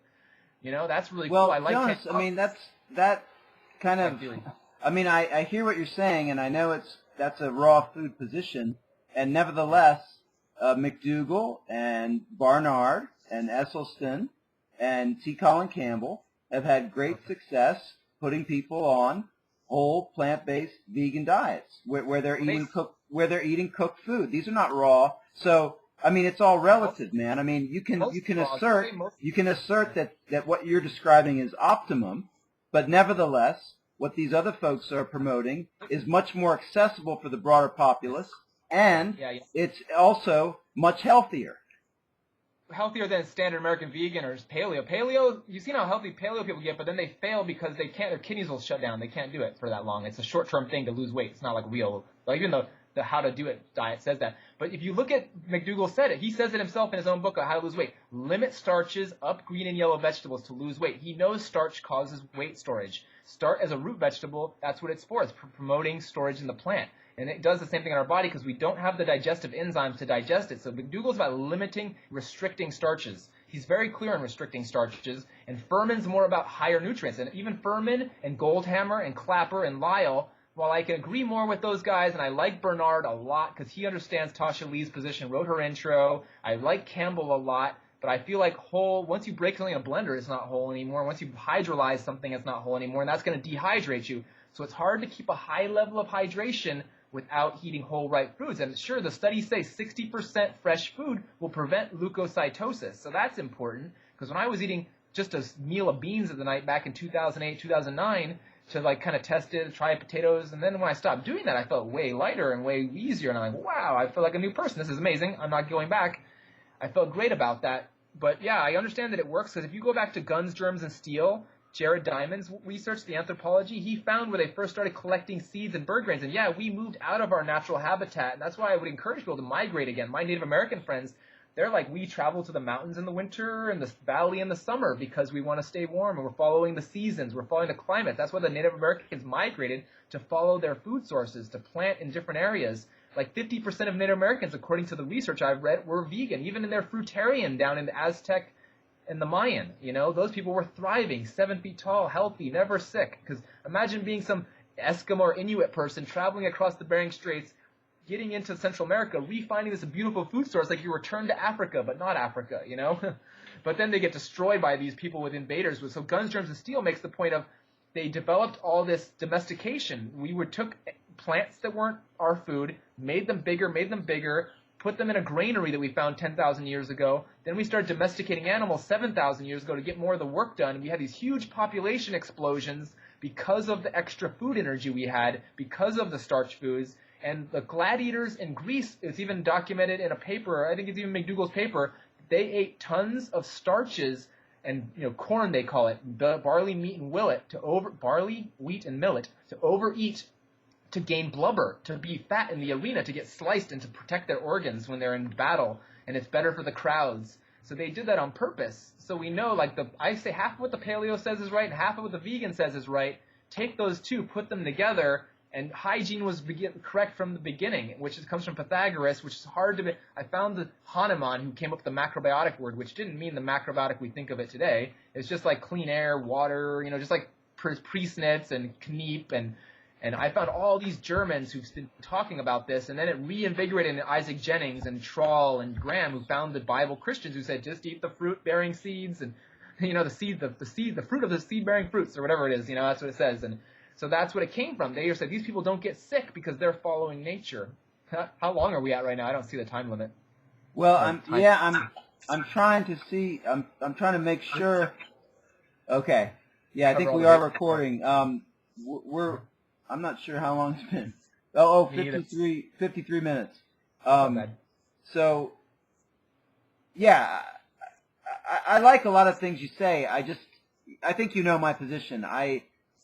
That's really cool. I like Jonas, that kind of, I hear what you're saying, and I know that's a raw food position, and nevertheless, McDougall and Barnard and Esselstyn and T. Colin Campbell have had great success putting people on whole plant-based vegan diets where they're eating cooked food. These are not raw. So it's all relative, man. You can assert that what you're describing is optimum, but nevertheless, what these other folks are promoting is much more accessible for the broader populace, and it's also much healthier. Healthier than standard American vegan or paleo. Paleo, you've seen how healthy paleo people get, but then they fail because they can't. Their kidneys will shut down. They can't do it for that long. It's a short-term thing to lose weight. It's not like real. Even though the How to Do It diet says that. But if you look at McDougall said it. He says it himself in his own book on how to lose weight. Limit starches, up green and yellow vegetables to lose weight. He knows starch causes weight storage. Start as a root vegetable. That's what it's for. It's promoting storage in the plant. And it does the same thing in our body because we don't have the digestive enzymes to digest it. So McDougall's about limiting, restricting starches. He's very clear on restricting starches. And Furman's more about higher nutrients. And even Furman and Goldhammer and Clapper and Lyle, while I can agree more with those guys, and I like Bernard a lot because he understands Tasha Lee's position, wrote her intro. I like Campbell a lot. But I feel like once you break something in a blender, it's not whole anymore. Once you hydrolyze something, it's not whole anymore. And that's going to dehydrate you. So it's hard to keep a high level of hydration without eating whole ripe foods. And sure, the studies say 60% fresh food will prevent leukocytosis. So that's important because when I was eating just a meal of beans at the night back in 2008, 2009 to kind of test it, try potatoes. And then when I stopped doing that, I felt way lighter and way easier. And I'm like, wow, I feel like a new person. This is amazing. I'm not going back. I felt great about that. But yeah, I understand that it works because if you go back to Guns, Germs, and Steel, Jared Diamond's research, the anthropology, he found where they first started collecting seeds and bird grains. And yeah, we moved out of our natural habitat. And that's why I would encourage people to migrate again. My Native American friends, they're like, we travel to the mountains in the winter and the valley in the summer because we want to stay warm and we're following the seasons. We're following the climate. That's why the Native Americans migrated to follow their food sources, to plant in different areas. Like 50% of Native Americans, according to the research I've read, were vegan, even in their fruitarian down in the Aztec and the Mayan. Those people were thriving, 7 feet tall, healthy, never sick. Because imagine being some Eskimo or Inuit person traveling across the Bering Straits, getting into Central America, refinding this beautiful food source, like you return to Africa, but not Africa, But then they get destroyed by these people with invaders. So Guns, Germs, and Steel makes the point of they developed all this domestication. We took plants that weren't our food, made them bigger, put them in a granary that we found 10,000 years ago. Then we started domesticating animals 7,000 years ago to get more of the work done. And we had these huge population explosions because of the extra food energy we had, because of the starch foods. And the gladiators in Greece, it's even documented in a paper, I think it's even McDougall's paper, they ate tons of starches and corn, they call it, barley, wheat, and millet, to overeat, to gain blubber, to be fat in the arena, to get sliced and to protect their organs when they're in battle, and it's better for the crowds. So they did that on purpose. So we know, I say half of what the paleo says is right and half of what the vegan says is right. Take those two, put them together, and hygiene was correct from the beginning, which comes from Pythagoras, which is hard to be. I found the Hahnemann who came up with the macrobiotic word, which didn't mean the macrobiotic we think of it today. It's just like clean air, water, just like Priesnitz and Kniep, and I found all these Germans who've been talking about this, and then it reinvigorated in Isaac Jennings and Trawl and Graham, who founded Bible Christians, who said just eat the fruit-bearing seeds and the fruit of the seed-bearing fruits, or whatever it is. That's what it says. And so that's what it came from. They said these people don't get sick because they're following nature. How long are we at right now? I don't see the time limit. Well, I'm trying to see. I'm trying to make sure. Okay. Yeah, I think we are recording. I'm not sure how long it's been. 53 minutes. So, yeah, I like a lot of things you say. I think you know my position.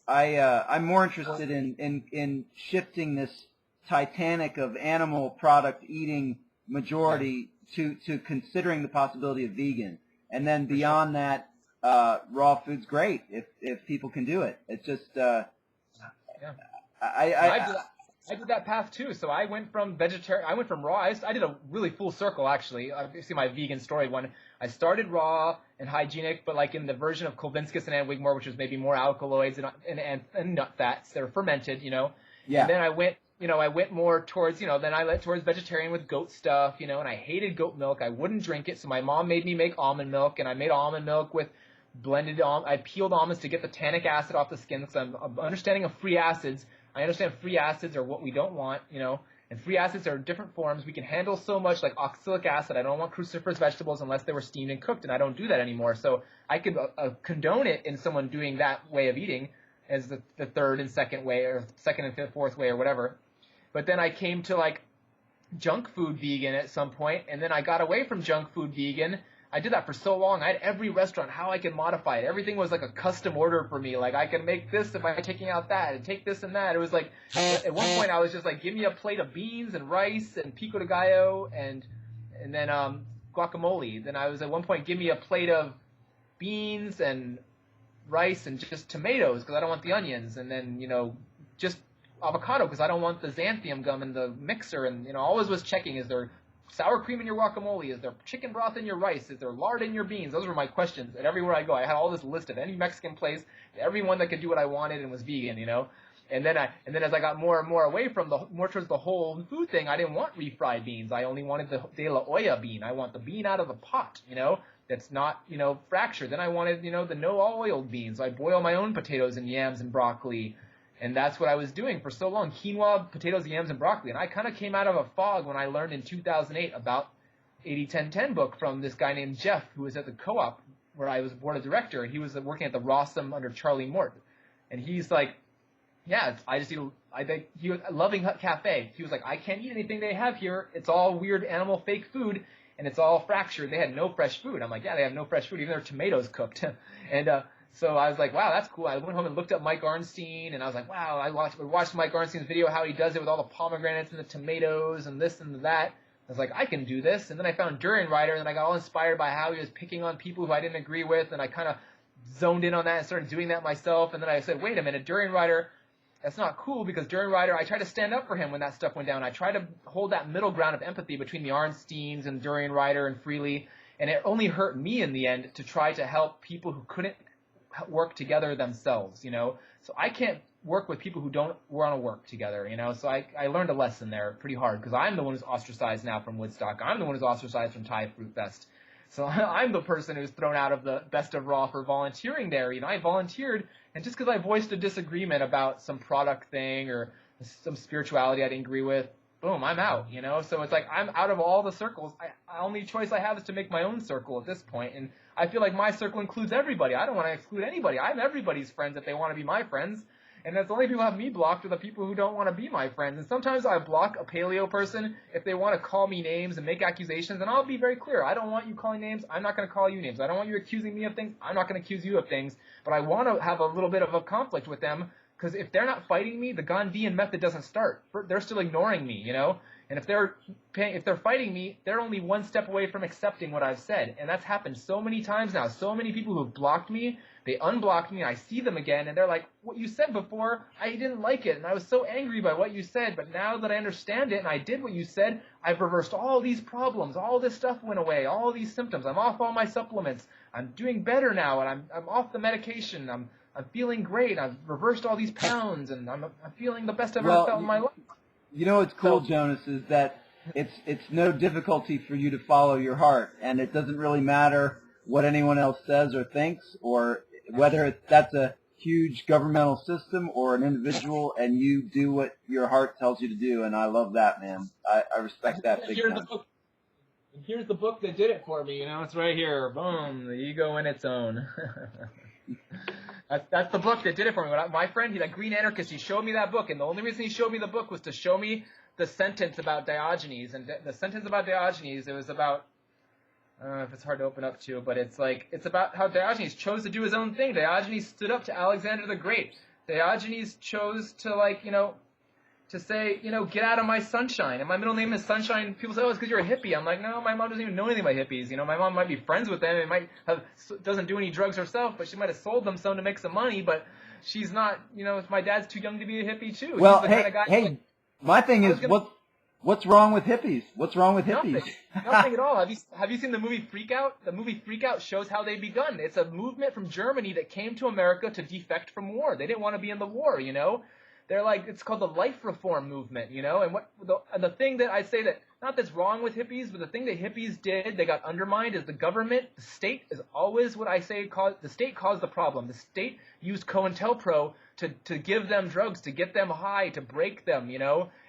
I'm more interested in shifting this Titanic of animal product eating majority to considering the possibility of vegan, and then beyond that, raw food's great if people can do it. It's just I did that path too. So I went from vegetarian. I went from raw. I did a really full circle actually. You see my vegan story one. I started raw and hygienic, but like in the version of Kulvinskas and Ann Wigmore, which was maybe more alkaloids and nut fats that are fermented, Yeah. And then I went more towards, then I led towards vegetarian with goat stuff, and I hated goat milk. I wouldn't drink it, so my mom made me make almond milk, and I made almond milk with blended I peeled almonds to get the tannic acid off the skin. Because I'm understanding of free acids. I understand free acids are what we don't want, and free acids are different forms. We can handle so much, like oxalic acid. I don't want cruciferous vegetables unless they were steamed and cooked, and I don't do that anymore. So I could condone it in someone doing that way of eating as the third and second way, or second and fifth, fourth way, or whatever. But then I came to like junk food vegan at some point, and then I got away from junk food vegan. I did that for so long. I had every restaurant, how I could modify it. Everything was like a custom order for me. Like I can make this if I'm taking out that, and take this and that. It was like, at one point I was just like, give me a plate of beans and rice and pico de gallo and then guacamole. Then I was at one point, give me a plate of beans and rice and just tomatoes because I don't want the onions. And then, just avocado because I don't want the xanthium gum in the mixer. And, always was checking, is there sour cream in your guacamole? Is there chicken broth in your rice? Is there lard in your beans? Those were my questions. And everywhere I go, I had all this list of any Mexican place, everyone that could do what I wanted and was vegan, And then as I got more and more away from more towards the whole food thing, I didn't want refried beans. I only wanted the de la olla bean. I want the bean out of the pot, that's not, fractured. Then I wanted, the no oil beans. So I boil my own potatoes and yams and broccoli. And that's what I was doing for so long, quinoa, potatoes, yams, and broccoli. And I kind of came out of a fog when I learned in 2008 about 80-10-10 book from this guy named Jeff, who was at the co-op where I was board of director. And he was working at the Rossum under Charlie Mort. And he's like, yeah, he was Loving Hut Cafe. He was like, I can't eat anything they have here. It's all weird animal fake food, and it's all fractured. They had no fresh food. I'm like, yeah, they have no fresh food. Even their tomatoes cooked. And so I was like, wow, that's cool. I went home and looked up Mike Arnstein, and I was like, wow, I watched Mike Arnstein's video, how he does it with all the pomegranates and the tomatoes and this and that. I was like, I can do this. And then I found Durian Rider, and then I got all inspired by how he was picking on people who I didn't agree with, and I kind of zoned in on that and started doing that myself. And then I said, wait a minute, Durian Rider, that's not cool, because Durian Rider, I tried to stand up for him when that stuff went down. I tried to hold that middle ground of empathy between the Arnsteins and Durian Rider and Freely. And it only hurt me in the end to try to help people who couldn't work together themselves, you know. So I can't work with people who don't want to work together, you know. So I learned a lesson there pretty hard, because I'm the one who's ostracized now from Woodstock. I'm the one who's ostracized from Thai Fruit Fest. So I'm the person who's thrown out of the Best of Raw for volunteering there. You know, I volunteered, and just because I voiced a disagreement about some product thing or some spirituality I didn't agree with, boom, I'm out, you know? So it's like I'm out of all the circles. The only choice I have is to make my own circle at this point, and I feel like my circle includes everybody. I don't want to exclude anybody. I'm everybody's friends if they want to be my friends, and that's the only people who have me blocked are the people who don't want to be my friends. And sometimes I block a paleo person if they want to call me names and make accusations, and I'll be very clear. I don't want you calling names. I'm not going to call you names. I don't want you accusing me of things. I'm not going to accuse you of things, but I want to have a little bit of a conflict with them, because if they're not fighting me, the Gandhian method doesn't start. They're still ignoring me, you know? And if they're fighting me, they're only one step away from accepting what I've said. And that's happened so many times now. So many people who have blocked me, they unblocked me, and I see them again, and they're like, what you said before, I didn't like it, and I was so angry by what you said, but now that I understand it and I did what you said, I've reversed all these problems, all this stuff went away, all these symptoms, I'm off all my supplements, I'm doing better now, and I'm off the medication, I'm feeling great, I've reversed all these pounds, and I'm feeling the best I've ever felt in my life. You know what's cool, Jonas, is that it's no difficulty for you to follow your heart, and it doesn't really matter what anyone else says or thinks, or whether that's a huge governmental system or an individual, and you do what your heart tells you to do, and I love that, man. I respect that big time. Here's the book that did it for me, you know, it's right here. Boom, The Ego in Its Own. That's the book that did it for me. My friend, that Green Anarchist, he showed me that book, and the only reason he showed me the book was to show me the sentence about Diogenes. And the sentence about Diogenes, it was about, I don't know if it's hard to open up to, but it's about how Diogenes chose to do his own thing. Diogenes stood up to Alexander the Great. Diogenes chose to, to say, get out of my sunshine. And my middle name is Sunshine. People say, oh, it's because you're a hippie. I'm like, no, my mom doesn't even know anything about hippies. My mom might be friends with them and doesn't do any drugs herself, but she might have sold them some to make some money. But she's not, my dad's too young to be a hippie too. Well, hey, my thing is, what's wrong with hippies? What's wrong with hippies? Nothing at all. Have you seen the movie Freak Out? The movie Freak Out shows how they begun. It's a movement from Germany that came to America to defect from war. They didn't want to be in the war, They're like, it's called the life reform movement, and the thing that I say that, not that's wrong with hippies, but the thing that hippies did, they got undermined, is the government, the state is always what I say, the state caused the problem. The state used COINTELPRO to give them drugs, to get them high, to break them,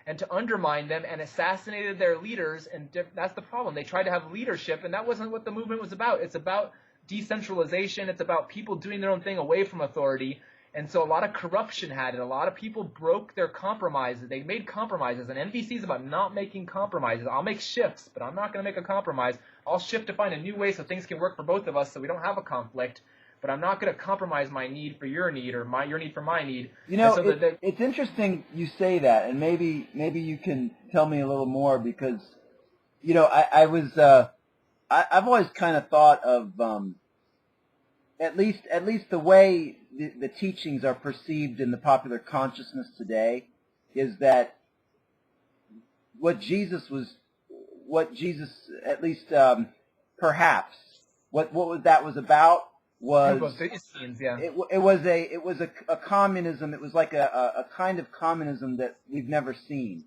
and to undermine them, and assassinated their leaders, and that's the problem. They tried to have leadership, and that wasn't what the movement was about. It's about decentralization. It's about people doing their own thing away from authority. And so a lot of corruption had it. A lot of people broke their compromises. They made compromises. And NVC is about not making compromises. I'll make shifts, but I'm not going to make a compromise. I'll shift to find a new way so things can work for both of us so we don't have a conflict. But I'm not going to compromise my need for your need or your need for my need. It's interesting you say that, and maybe you can tell me a little more because, I've always kind of thought of at least the way the teachings are perceived in the popular consciousness today is that what Jesus at least perhaps what was about was it was a communism. It was like a kind of communism that we've never seen.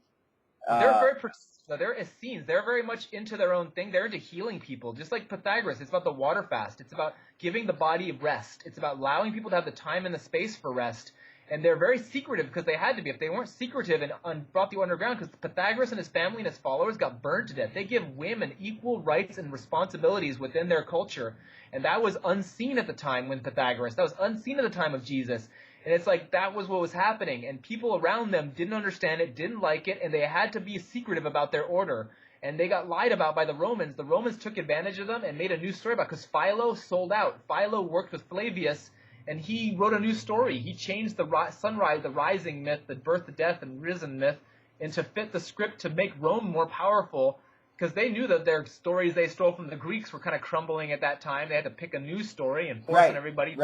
They're Essenes. They're very much into their own thing. They're into healing people, just like Pythagoras. It's about the water fast. It's about giving the body rest. It's about allowing people to have the time and the space for rest. And they're very secretive because they had to be. If they weren't secretive and brought you underground, because Pythagoras and his family and his followers got burned to death. They give women equal rights and responsibilities within their culture. And that was unseen at the time when Pythagoras. That was unseen at the time of Jesus. And it's like that was what was happening. And people around them didn't understand it, didn't like it, and they had to be secretive about their order. And they got lied about by the Romans. The Romans took advantage of them and made a new story about it because Philo sold out. Philo worked with Flavius, and he wrote a new story. He changed the sunrise, the rising myth, the birth, the death, and risen myth, and to fit the script to make Rome more powerful because they knew that their stories they stole from the Greeks were kind of crumbling at that time. They had to pick a new story and force on everybody.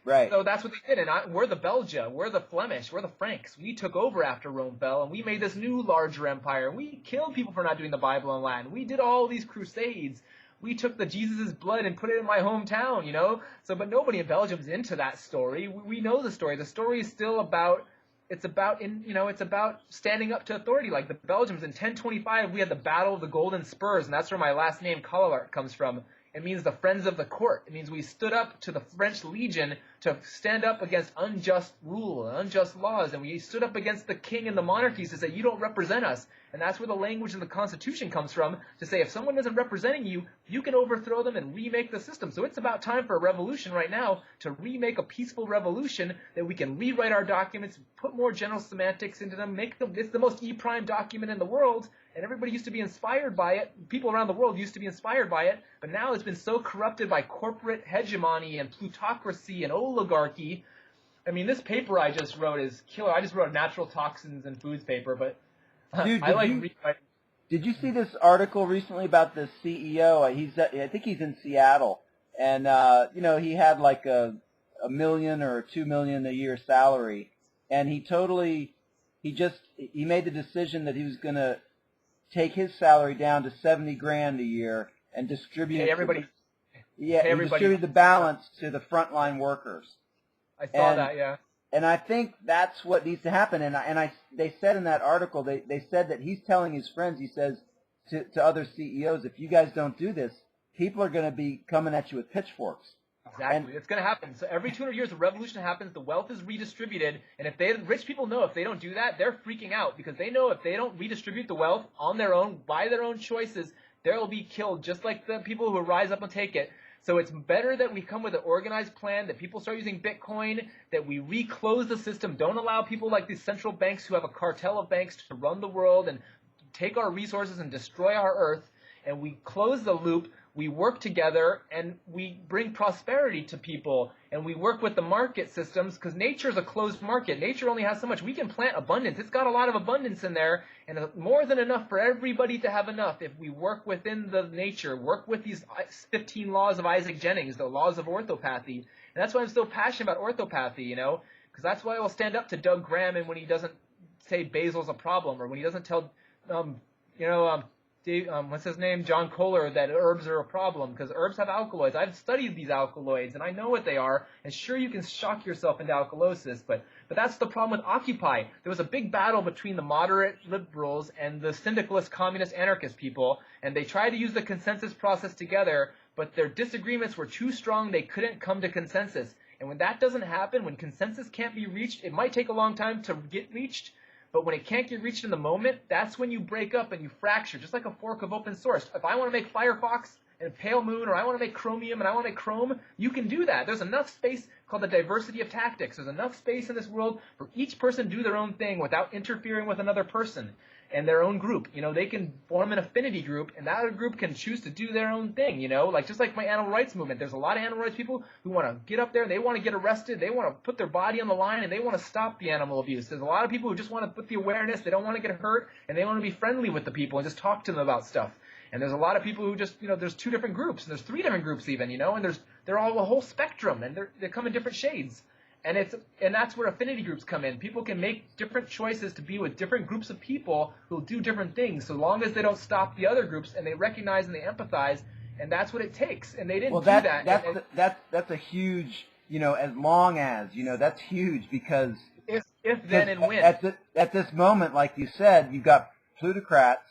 Right. So that's what they did. And we're the Belgia. We're the Flemish. We're the Franks. We took over after Rome fell, and we made this new larger empire. We killed people for not doing the Bible in Latin. We did all these crusades. we took the Jesus' blood and put it in my hometown, you know? So, but nobody in Belgium's into that story. We know the story. The story is still about, it's about standing up to authority. Like the Belgians in 1025, we had the Battle of the Golden Spurs, and that's where my last name, Collar, comes from. It means the friends of the court. It means we stood up to the French Legion to stand up against unjust rule and unjust laws. And we stood up against the king and the monarchies to say, you don't represent us. And that's where the language in the Constitution comes from, to say if someone isn't representing you, you can overthrow them and remake the system. So it's about time for a revolution right now to remake a peaceful revolution that we can rewrite our documents, put more general semantics into them, make them, it's the most E-prime document in the world. And everybody used to be inspired by it. People around the world used to be inspired by it. But now it's been so corrupted by corporate hegemony and plutocracy and oligarchy. I mean, this paper I just wrote is killer. I just wrote a natural toxins and foods paper, but Dude, I like did you see this article recently about the CEO? I think he's in Seattle. And, you know, he had like a $1 million or $2 million a year salary. And he made the decision that he was going to take his salary down to $70,000 a year and distribute distribute the balance to the frontline workers. I saw that, yeah. And I think that's what needs to happen. They said in that article, they said that he's telling his friends, he says to other CEOs, if you guys don't do this, people are going to be coming at you with pitchforks. Exactly. It's going to happen. So every 200 years, a revolution happens, the wealth is redistributed, and rich people know if they don't do that, they're freaking out, because they know if they don't redistribute the wealth on their own, by their own choices, they'll be killed, just like the people who rise up and take it. So it's better that we come with an organized plan, that people start using Bitcoin, that we reclose the system, don't allow people like these central banks who have a cartel of banks to run the world and take our resources and destroy our earth, and we close the loop. We work together, and we bring prosperity to people, and we work with the market systems, because nature is a closed market. Nature only has so much. We can plant abundance. It's got a lot of abundance in there, and more than enough for everybody to have enough if we work within the nature, work with these 15 laws of Isaac Jennings, the laws of orthopathy. And that's why I'm so passionate about orthopathy, you know, because that's why I will stand up to Doug Graham when he doesn't say basil's a problem, or when he doesn't tell, what's his name, John Kohler, that herbs are a problem, because herbs have alkaloids. I've studied these alkaloids, and I know what they are, and sure, you can shock yourself into alkalosis, but that's the problem with Occupy. There was a big battle between the moderate liberals and the syndicalist, communist, anarchist people, and they tried to use the consensus process together, but their disagreements were too strong, they couldn't come to consensus. And when that doesn't happen, when consensus can't be reached, it might take a long time to get reached, but when it can't get reached in the moment, that's when you break up and you fracture, just like a fork of open source. If I want to make Firefox and Pale Moon, or I want to make Chromium and I want to make Chrome, you can do that. There's enough space called the diversity of tactics. There's enough space in this world for each person to do their own thing without interfering with another person and their own group. You know, they can form an affinity group, and that other group can choose to do their own thing, you know, like just like my animal rights movement. There's a lot of animal rights people who want to get up there, they want to get arrested, they want to put their body on the line, and they want to stop the animal abuse. There's a lot of people who just want to put the awareness, they don't want to get hurt, and they want to be friendly with the people and just talk to them about stuff. And there's a lot of people who just, you know, there's 2 different groups, and there's 3 different groups even, you know, and they're all a whole spectrum, and they come in different shades. And that's where affinity groups come in. People can make different choices to be with different groups of people who'll do different things, so long as they don't stop the other groups and they recognize and they empathize, and that's what it takes. And they didn't do that. That's a huge, you know, as long as, you know, that's huge, because if then and when. At this moment, like you said, you've got plutocrats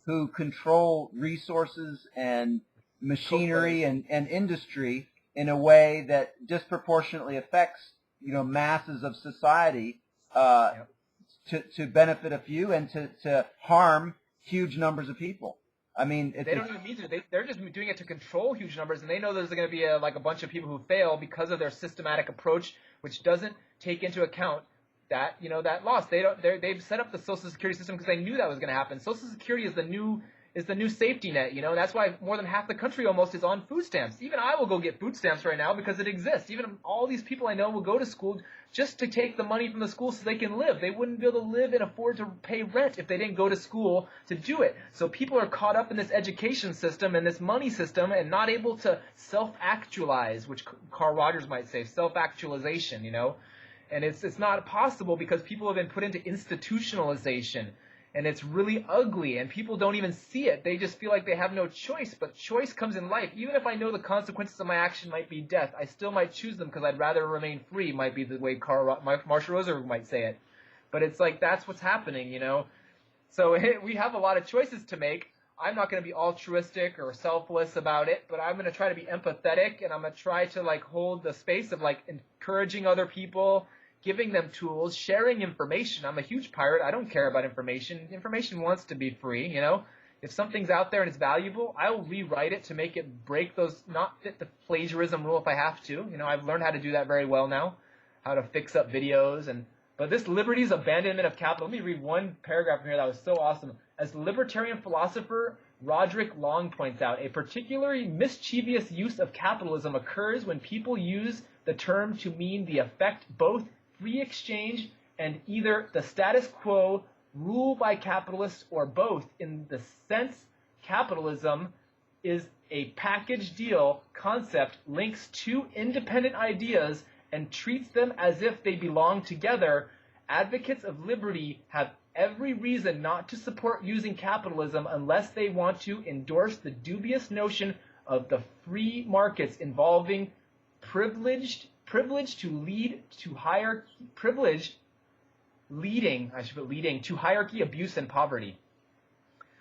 who control resources and machinery and industry in a way that disproportionately affects, you know, masses of society, to benefit a few and to harm huge numbers of people. I mean, they don't even mean to. They're just doing it to control huge numbers, and they know there's going to be a bunch of people who fail because of their systematic approach, which doesn't take into account that, you know, that loss. They've set up the Social Security system because they knew that was going to happen. Social Security is the new safety net, you know. That's why more than half the country almost is on food stamps. Even I will go get food stamps right now because it exists. Even all these people I know will go to school just to take the money from the school so they can live. They wouldn't be able to live and afford to pay rent if they didn't go to school to do it. So people are caught up in this education system and this money system and not able to self-actualize, which Carl Rogers might say, self-actualization, you know. And it's not possible because people have been put into institutionalization. And it's really ugly, and people don't even see it. They just feel like they have no choice, but choice comes in life. Even if I know the consequences of my action might be death, I still might choose them because I'd rather remain free, might be the way Marshall Rosenberg might say it. But it's like that's what's happening, you know? So we have a lot of choices to make. I'm not going to be altruistic or selfless about it, but I'm going to try to be empathetic, and I'm going to try to like hold the space of like encouraging other people, giving them tools, sharing information. I'm a huge pirate. I don't care about information. Information wants to be free, you know? If something's out there and it's valuable, I'll rewrite it to make it break those, not fit the plagiarism rule if I have to. You know, I've learned how to do that very well now, how to fix up videos. But this liberty's abandonment of capital, let me read one paragraph from here that was so awesome. As the libertarian philosopher Roderick Long points out, a particularly mischievous use of capitalism occurs when people use the term to mean the effect both free exchange and either the status quo, rule by capitalists, or both, in the sense capitalism is a package deal concept, links two independent ideas and treats them as if they belong together. Advocates of liberty have every reason not to support using capitalism unless they want to endorse the dubious notion of the free markets involving privilege leading to hierarchy, abuse, and poverty.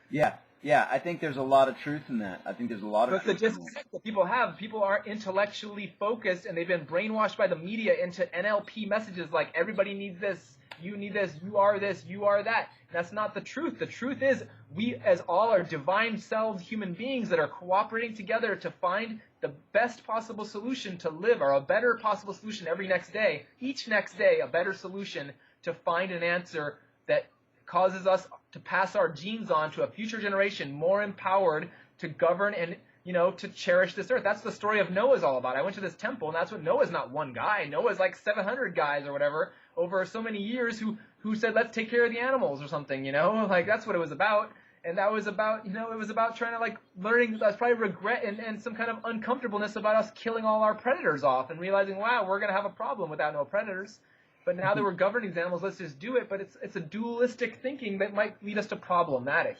Yeah, I think there's a lot of truth in that. I think there's a lot of truth in that. But the disconnect that people have, people aren't intellectually focused, and they've been brainwashed by the media into NLP messages like everybody needs this, you need this, you are this, you are that. That's not the truth. The truth is we as all are divine selves, human beings that are cooperating together to find the best possible solution to live, or a better possible solution every next day, each next day a better solution to find an answer that causes us to pass our genes on to a future generation more empowered to govern and, you know, to cherish this earth. That's the story of Noah's all about. I went to this temple, and that's what Noah's not one guy. Noah's like 700 guys or whatever over so many years who said, let's take care of the animals or something, you know? Like, that's what it was about. And that was about, you know, it was about trying to, like, learning, that's probably regret and some kind of uncomfortableness about us killing all our predators off and realizing, wow, we're going to have a problem without no predators. But now that we're governing these animals, let's just do it. But it's a dualistic thinking that might lead us to problematics.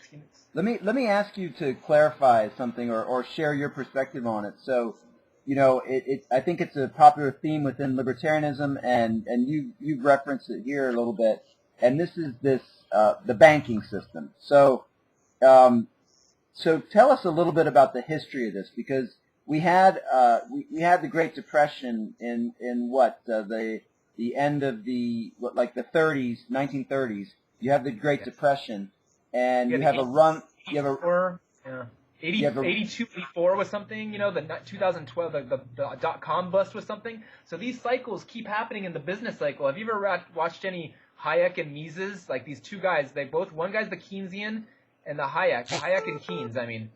Let me ask you to clarify something or share your perspective on it. So, you know, I think it's a popular theme within libertarianism, and you've referenced it here a little bit. And this is the banking system. So tell us a little bit about the history of this, because we had the Great Depression in the end of the 30s, 1930s. You have the Great Depression, and you have a run. You have a 82, 84 was something. You know, the 2012, the .com bust was something. So these cycles keep happening in the business cycle. Have you ever watched any Hayek and Mises? Like these two guys, one guy's the Keynesian and the Hayek and Keynes. I mean,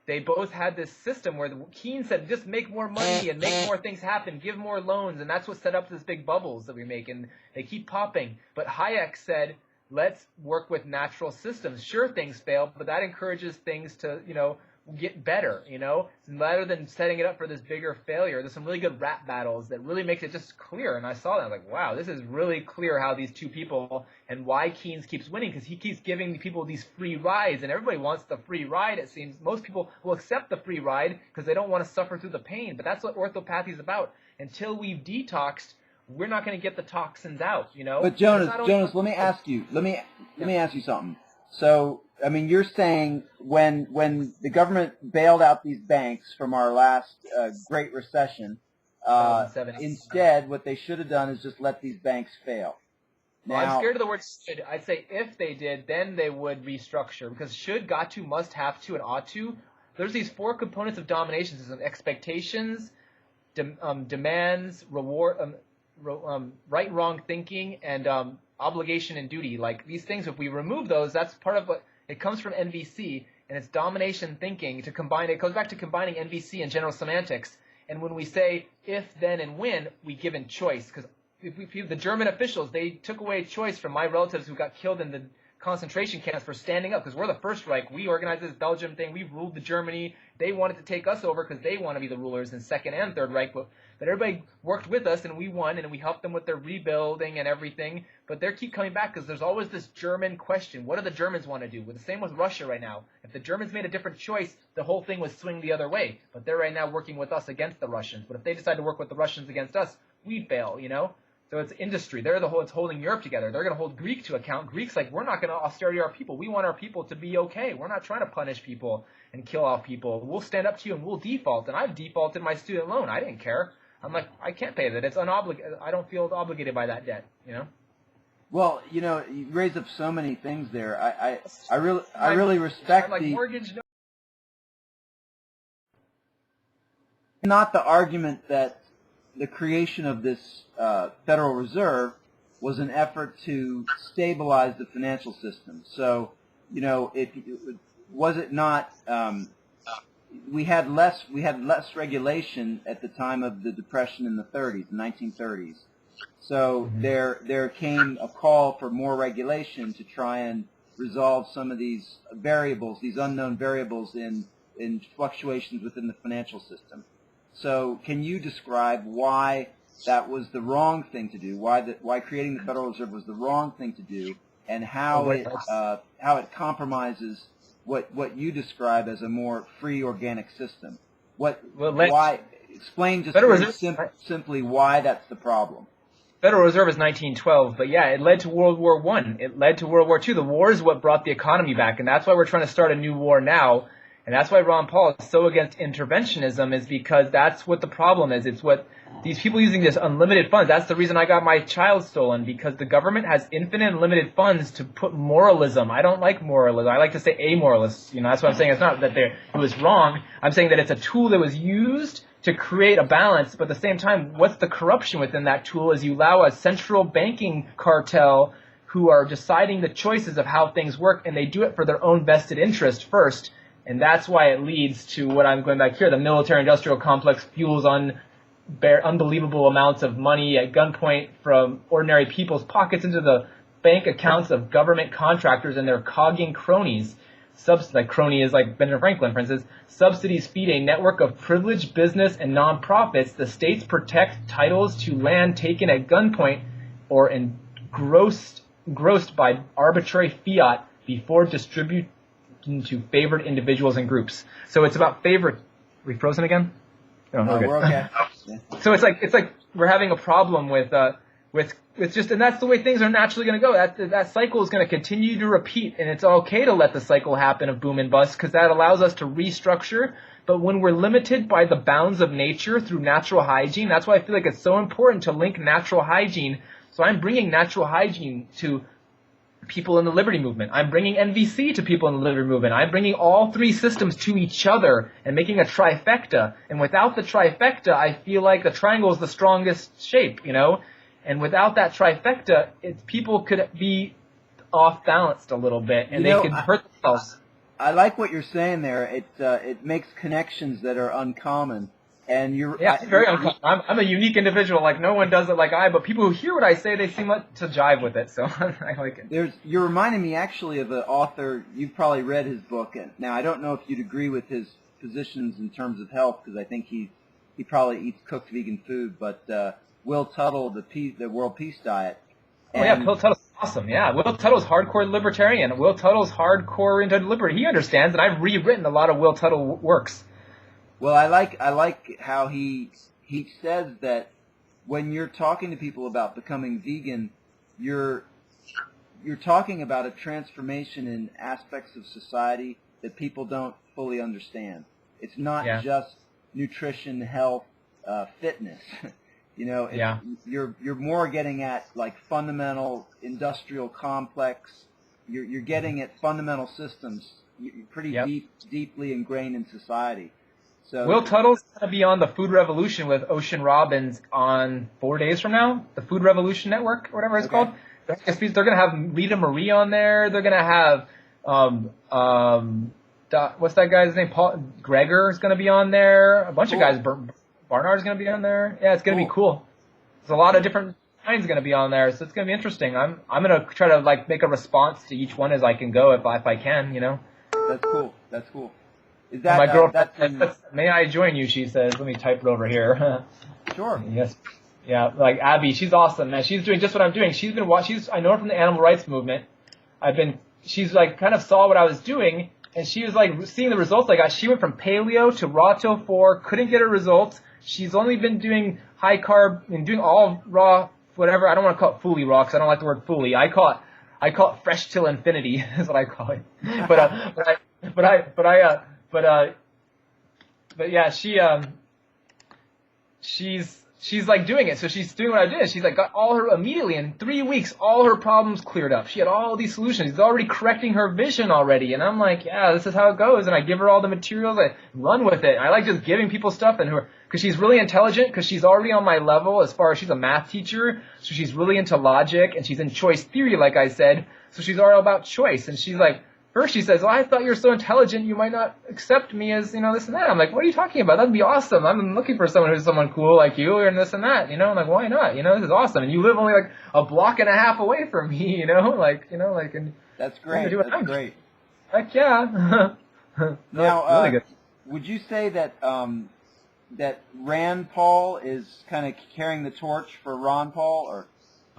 they both had this system where Keynes said, just make more money and make more things happen, give more loans, and that's what set up this big bubbles that we make, and they keep popping. But Hayek said, let's work with natural systems. Sure, things fail, but that encourages things to, you know, get better, you know, rather than setting it up for this bigger failure. There's some really good rap battles that really makes it just clear, and I saw that. I was like, wow, this is really clear how these two people, and why Keynes keeps winning, because he keeps giving people these free rides, and everybody wants the free ride, it seems. Most people will accept the free ride because they don't want to suffer through the pain, but that's what orthopathy is about. Until we've detoxed, we're not going to get the toxins out, you know. But Jonas, let me ask you something. So, I mean, you're saying when the government bailed out these banks from our last Great Recession, instead what they should have done is just let these banks fail. Now, I'm scared of the word should. I'd say if they did, then they would restructure, because should, got to, must, have to, and ought to. There's these four components of domination system: expectations, demands, reward, right and wrong thinking, and obligation and duty. Like these things, if we remove those, that's part of what it comes from NVC, and it's domination thinking. To combine it goes back to combining NVC and general semantics. And when we say if, then, and when, we give in choice, because the German officials, they took away choice from my relatives who got killed in the concentration camps for standing up, because we're the First Reich. We organized this Belgium thing. We ruled the Germany. They wanted to take us over because they want to be the rulers in Second and Third Reich. But everybody worked with us, and we won, and we helped them with their rebuilding and everything. But they keep coming back because there's always this German question. What do the Germans want to do? Well, the same with Russia right now. If the Germans made a different choice, the whole thing would swing the other way. But they're right now working with us against the Russians. But if they decide to work with the Russians against us, we fail, you know? So it's industry. It's holding Europe together. They're going to hold Greek to account. Greek's like, we're not going to austerity our people. We want our people to be okay. We're not trying to punish people and kill off people. We'll stand up to you and we'll default. And I've defaulted my student loan. I didn't care. I'm like, I can't pay that. It's unobligated. I don't feel obligated by that debt, you know? Well, you know, you raise up so many things there. I really respect like mortgage. Not the argument that the creation of this Federal Reserve was an effort to stabilize the financial system. So, you know, was it not? We had less regulation at the time of the Depression in the 30s, the 1930s. So there came a call for more regulation to try and resolve some of these variables, these unknown variables in fluctuations within the financial system. So can you describe why that was the wrong thing to do, why creating the Federal Reserve was the wrong thing to do, and how it compromises what you describe as a more free organic system? Why? Explain just simply why that's the problem. Federal Reserve is 1912, but yeah, it led to World War I. It led to World War II. The war is what brought the economy back, and that's why we're trying to start a new war now. And that's why Ron Paul is so against interventionism, is because that's what the problem is. It's what these people using this unlimited funds. That's the reason I got my child stolen, because the government has infinite and limited funds to put moralism. I don't like moralism. I like to say amoralists. You know, that's what I'm saying. It's not that it was wrong. I'm saying that it's a tool that was used to create a balance, but at the same time, what's the corruption within that tool is you allow a central banking cartel who are deciding the choices of how things work, and they do it for their own vested interest first. And that's why it leads to what I'm going back here. The military-industrial complex fuels unbelievable amounts of money at gunpoint from ordinary people's pockets into the bank accounts of government contractors and their cogging cronies. Like crony is like Benjamin Franklin, for instance. Subsidies feed a network of privileged business and nonprofits. The states protect titles to land taken at gunpoint or engrossed by arbitrary fiat before distributing to favored individuals and groups. So it's about favorite. Are we frozen again? No, we're okay. So it's like we're having a problem with just, and that's the way things are naturally going to go. That cycle is going to continue to repeat, and it's okay to let the cycle happen of boom and bust, because that allows us to restructure. But when we're limited by the bounds of nature through natural hygiene, that's why I feel like it's so important to link natural hygiene. So I'm bringing natural hygiene to people in the liberty movement. I'm bringing NVC to people in the liberty movement. I'm bringing all three systems to each other and making a trifecta. And without the trifecta, I feel like the triangle is the strongest shape, you know? And without that trifecta, people could be off balanced a little bit, and they could hurt themselves. I like what you're saying there. It makes connections that are uncommon. And it's very uncommon. I'm a unique individual. Like, no one does it like I, but people who hear what I say, they seem to jive with it. So I like it. You're reminding me actually of an author. You've probably read his book. Now, I don't know if you'd agree with his positions in terms of health, because I think he probably eats cooked vegan food. But Will Tuttle, the World Peace Diet. Will Tuttle's awesome. Yeah, Will Tuttle's hardcore libertarian. Will Tuttle's hardcore into liberty. He understands, and I've rewritten a lot of Will Tuttle works. Well, I like how he says that when you're talking to people about becoming vegan, you're talking about a transformation in aspects of society that people don't fully understand. It's not just nutrition, health, fitness. You know, you're more getting at like fundamental industrial complex. You're getting at fundamental systems, pretty deeply ingrained in society. So Will Tuttle's going to be on the Food Revolution with Ocean Robbins on 4 days from now, the Food Revolution Network, or whatever it's called. They're going to have Rita Marie on there. They're going to have what's that guy's name? Paul Gregor is going to be on there. A bunch of guys. Barnard's going to be on there. Yeah, it's going to be cool. There's a lot of different mine's going to be on there, so it's going to be interesting. I'm going to try to like make a response to each one as I can go if I can, you know. That's cool. That's cool. Is that my girlfriend? May I join you? She says. Let me type it over here. Sure. Yes. Yeah, like Abby, she's awesome, man. She's doing just what I'm doing. She's been I know her from the animal rights movement. She's like kind of saw what I was doing, and she was like seeing the results I got. She went from paleo to raw till 4, couldn't get her results. She's only been doing high carb and doing all raw, whatever. I don't want to call it fully raw because I don't like the word fully. I call it fresh till infinity is what I call it. But yeah, she's like doing it. So she's doing what I did. She's like got immediately in 3 weeks, all her problems cleared up. She had all these solutions. She's already correcting her vision already. And I'm like, yeah, this is how it goes. And I give her all the materials. I run with it. I like just giving people stuff because she's really intelligent, because she's already on my level as far as she's a math teacher. So she's really into logic, and she's in choice theory, like I said. So she's all about choice. And she's like, first she says, well, I thought you were so intelligent, you might not accept me as, this and that. I'm like, what are you talking about? That'd be awesome. I'm looking for someone who's someone cool like you and this and that, I'm like, why not? This is awesome. And you live only like a block and a half away from me, and that's great. That's great. Heck yeah. Now, really good. Would you say that, that Rand Paul is kind of carrying the torch for Ron Paul, or?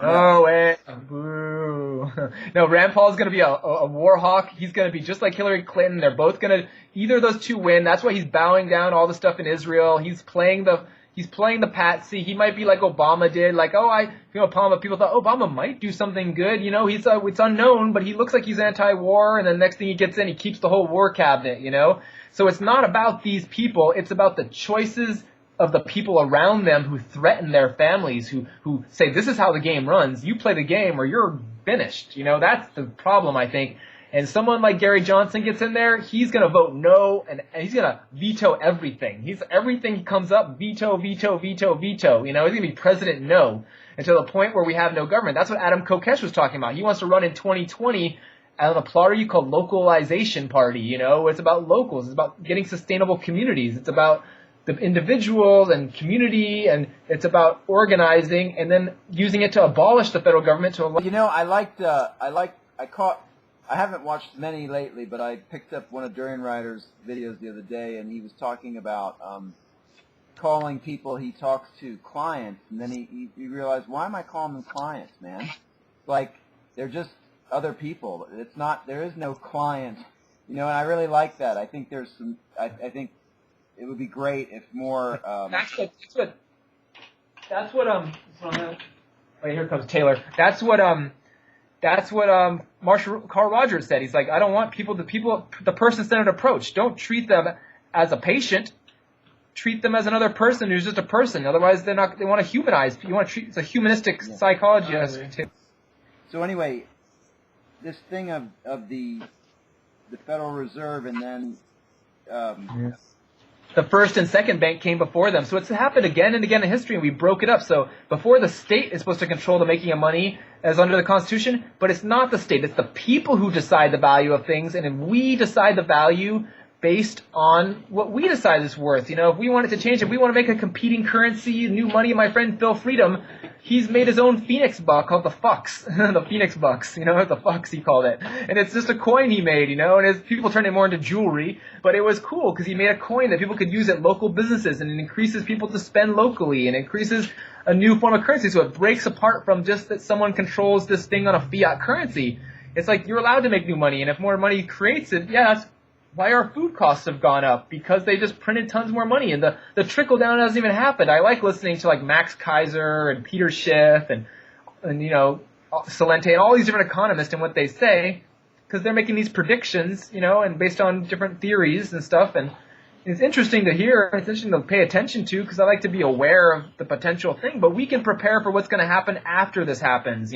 Oh, boo. No, Rand Paul's going to be a war hawk. He's going to be just like Hillary Clinton. They're both going to, either of those two win. That's why he's bowing down all the stuff in Israel. He's playing the patsy. He might be like Obama did. Like, Obama, people thought Obama might do something good. It's unknown, but he looks like he's anti-war. And then the next thing he gets in, he keeps the whole war cabinet, So it's not about these people. It's about the choices of the people around them who threaten their families, who say, this is how the game runs. You play the game or you're finished. That's the problem, I think. And someone like Gary Johnson gets in there, he's going to vote no, and he's going to veto everything. Everything comes up, veto, veto, veto, veto. He's going to be president no, until the point where we have no government. That's what Adam Kokesh was talking about. He wants to run in 2020 on a party called Localization Party. It's about locals. It's about getting sustainable communities. It's about the individuals and community, and it's about organizing and then using it to abolish the federal government. I haven't watched many lately, but I picked up one of Durian Ryder's videos the other day, and he was talking about calling people he talks to clients, and then he realized, why am I calling them clients, man? Like, they're just other people. There is no client, and I really like that. I think there's some, I think it would be great if more. That's what wait, here comes Taylor. That's what Marshall Carl Rogers said. He's like, I don't want the person-centered approach. Don't treat them as a patient. Treat them as another person who's just a person. Otherwise, they want to humanize. You want to treat, it's a humanistic psychology. So anyway, this thing of the Federal Reserve, and then. The first and second bank came before them. So it's happened again and again in history, and we broke it up. So before, the state is supposed to control the making of money as under the Constitution, but it's not the state. It's the people who decide the value of things, and if we decide the value based on what we decide it's worth. If we want it to change, if we want to make a competing currency, new money, my friend Phil Freedom, he's made his own Phoenix buck called the Flux, the Phoenix bucks, the Flux he called it. And it's just a coin he made, and people turned it more into jewelry, but it was cool because he made a coin that people could use at local businesses, and it increases people to spend locally, and increases a new form of currency. So it breaks apart from just that someone controls this thing on a fiat currency. It's like you're allowed to make new money, and if more money creates it, yeah, that's why our food costs have gone up, because they just printed tons more money, and the trickle down hasn't even happened. I like listening to like Max Kaiser and Peter Schiff and Salente and all these different economists and what they say, because they're making these predictions, and based on different theories and stuff. And it's interesting to hear. It's interesting to pay attention to, because I like to be aware of the potential thing. But we can prepare for what's going to happen after this happens.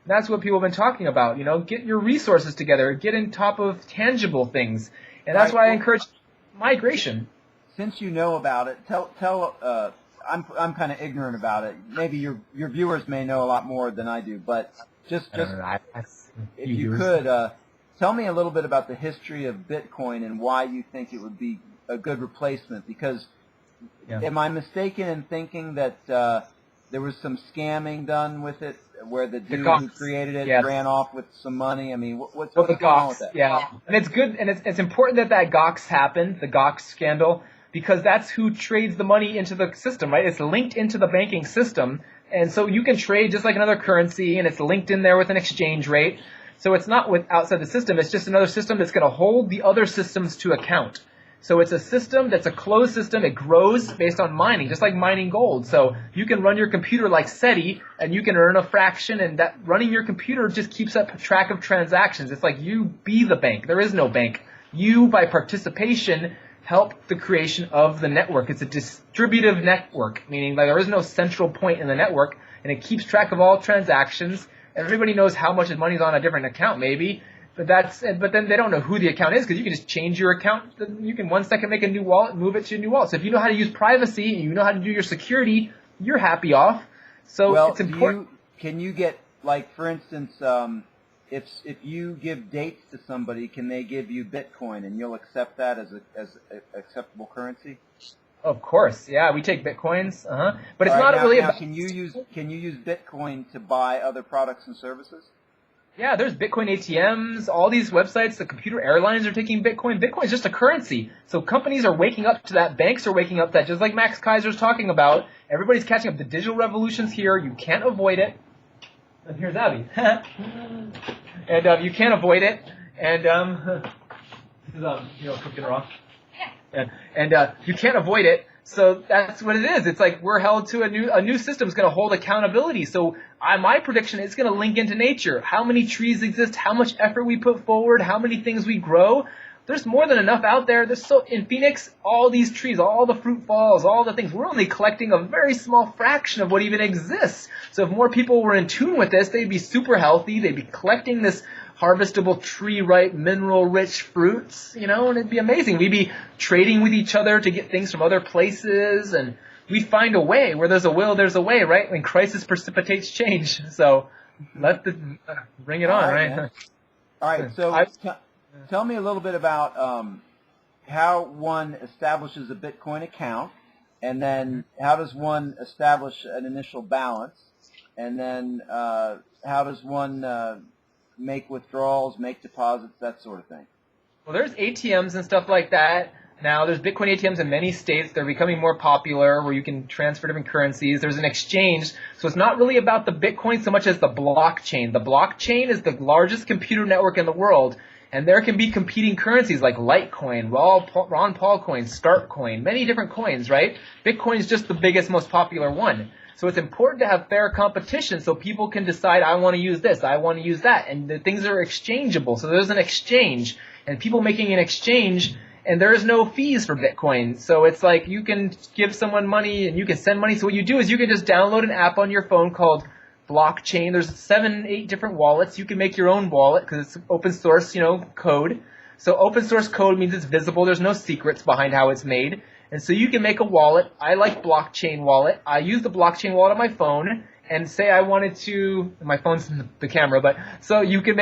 That's what people have been talking about. Get your resources together, get on top of tangible things, and that's why I encourage migration. Since you know about it, tell. I'm kind of ignorant about it. Maybe your viewers may know a lot more than I do, but just if you could tell me a little bit about the history of Bitcoin and why you think it would be a good replacement. Because am I mistaken in thinking that there was some scamming done with it, where the dude Gox, who created it yes. ran off with some money. I mean, what's the going on with Gox, that? yeah. And it's good, and it's important that Gox happened, the Gox scandal, because that's who trades the money into the system, right? It's linked into the banking system, and so you can trade just like another currency, and it's linked in there with an exchange rate. So it's not outside the system, it's just another system that's going to hold the other systems to account. So it's a system that's a closed system. It grows based on mining, just like mining gold. So you can run your computer like SETI, and you can earn a fraction, and that running your computer just keeps up track of transactions. It's like you be the bank. There is no bank. You, by participation, help the creation of the network. It's a distributive network, meaning that there is no central point in the network, and it keeps track of all transactions. Everybody knows how much money is on a different account, maybe. But then they don't know who the account is, because you can just change your account. You can 1 second make a new wallet, move it to a new wallet. So if you know how to use privacy and you know how to do your security, you're happy off. So it's important. Can you get, like, for instance, if you give dates to somebody, can they give you Bitcoin and you'll accept that as a acceptable currency? Of course, yeah, we take Bitcoins. But it's All right, not really now, about. Can you use Bitcoin to buy other products and services? Yeah, there's Bitcoin ATMs, all these websites, the computer airlines are taking Bitcoin. Bitcoin is just a currency. So companies are waking up to that. Banks are waking up to that, just like Max Kaiser's talking about. Everybody's catching up. The digital revolution's here. You can't avoid it. And here's Abby. And you can't avoid it. And this is, cooking her off. And you can't avoid it. So that's what it is. It's like we're held to a new system is going to hold accountability. So my prediction is going to link into nature. How many trees exist? How much effort we put forward? How many things we grow? There's more than enough out there. In Phoenix, all these trees, all the fruit falls, all the things. We're only collecting a very small fraction of what even exists. So if more people were in tune with this, they'd be super healthy. They'd be collecting this harvestable tree-ripe, mineral-rich fruits, and it'd be amazing. We'd be trading with each other to get things from other places, and we'd find a way. Where there's a will, there's a way, right? When crisis precipitates change. So bring it on, right? All right, so tell me a little bit about how one establishes a Bitcoin account, and then how does one establish an initial balance, and then how does one make withdrawals, make deposits, that sort of thing. Well, there's ATMs and stuff like that. Now, there's Bitcoin ATMs in many states. They're becoming more popular where you can transfer different currencies. There's an exchange. So it's not really about the Bitcoin so much as the blockchain. The blockchain is the largest computer network in the world. And there can be competing currencies like Litecoin, Ron Paul coin, Start coin, many different coins, right? Bitcoin is just the biggest, most popular one. So it's important to have fair competition so people can decide, I want to use this, I want to use that. And the things are exchangeable. So there's an exchange and people making an exchange, and there is no fees for Bitcoin. So it's like you can give someone money and you can send money. So what you do is you can just download an app on your phone called Blockchain. There's 7, 8 different wallets. You can make your own wallet because it's open source, code. So open source code means it's visible. There's no secrets behind how it's made. And so you can make a wallet. I like Blockchain wallet. I use the Blockchain wallet on my phone, and say I wanted to, my phone's in the camera, but so you can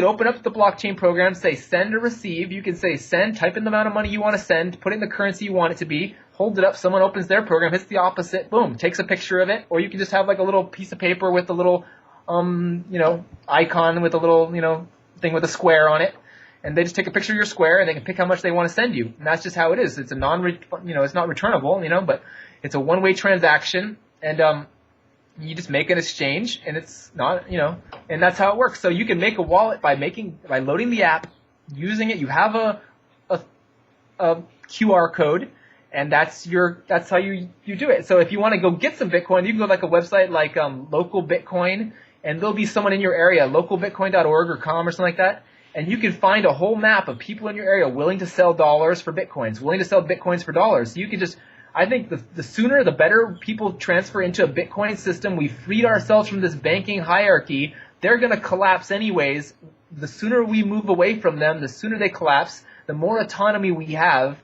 open up the Blockchain program, say send or receive. You can say send, type in the amount of money you want to send, put in the currency you want it to be, hold it up, someone opens their program, hits the opposite, boom, takes a picture of it. Or you can just have like a little piece of paper with a little, icon with a little, thing with a square on it. And they just take a picture of your square, and they can pick how much they want to send you. And that's just how it is. It's it's not returnable, but it's a one-way transaction, and you just make an exchange, and it's not, and that's how it works. So you can make a wallet by loading the app, using it. You have a QR code, and that's how you do it. So if you want to go get some Bitcoin, you can go to like a website like Local Bitcoin, and there'll be someone in your area, localbitcoin.org or com or something like that. And you can find a whole map of people in your area willing to sell dollars for Bitcoins, willing to sell Bitcoins for dollars. So you can I think the sooner the better people transfer into a Bitcoin system. We freed ourselves from this banking hierarchy. They're going to collapse anyways. The sooner we move away from them, the sooner they collapse, the more autonomy we have,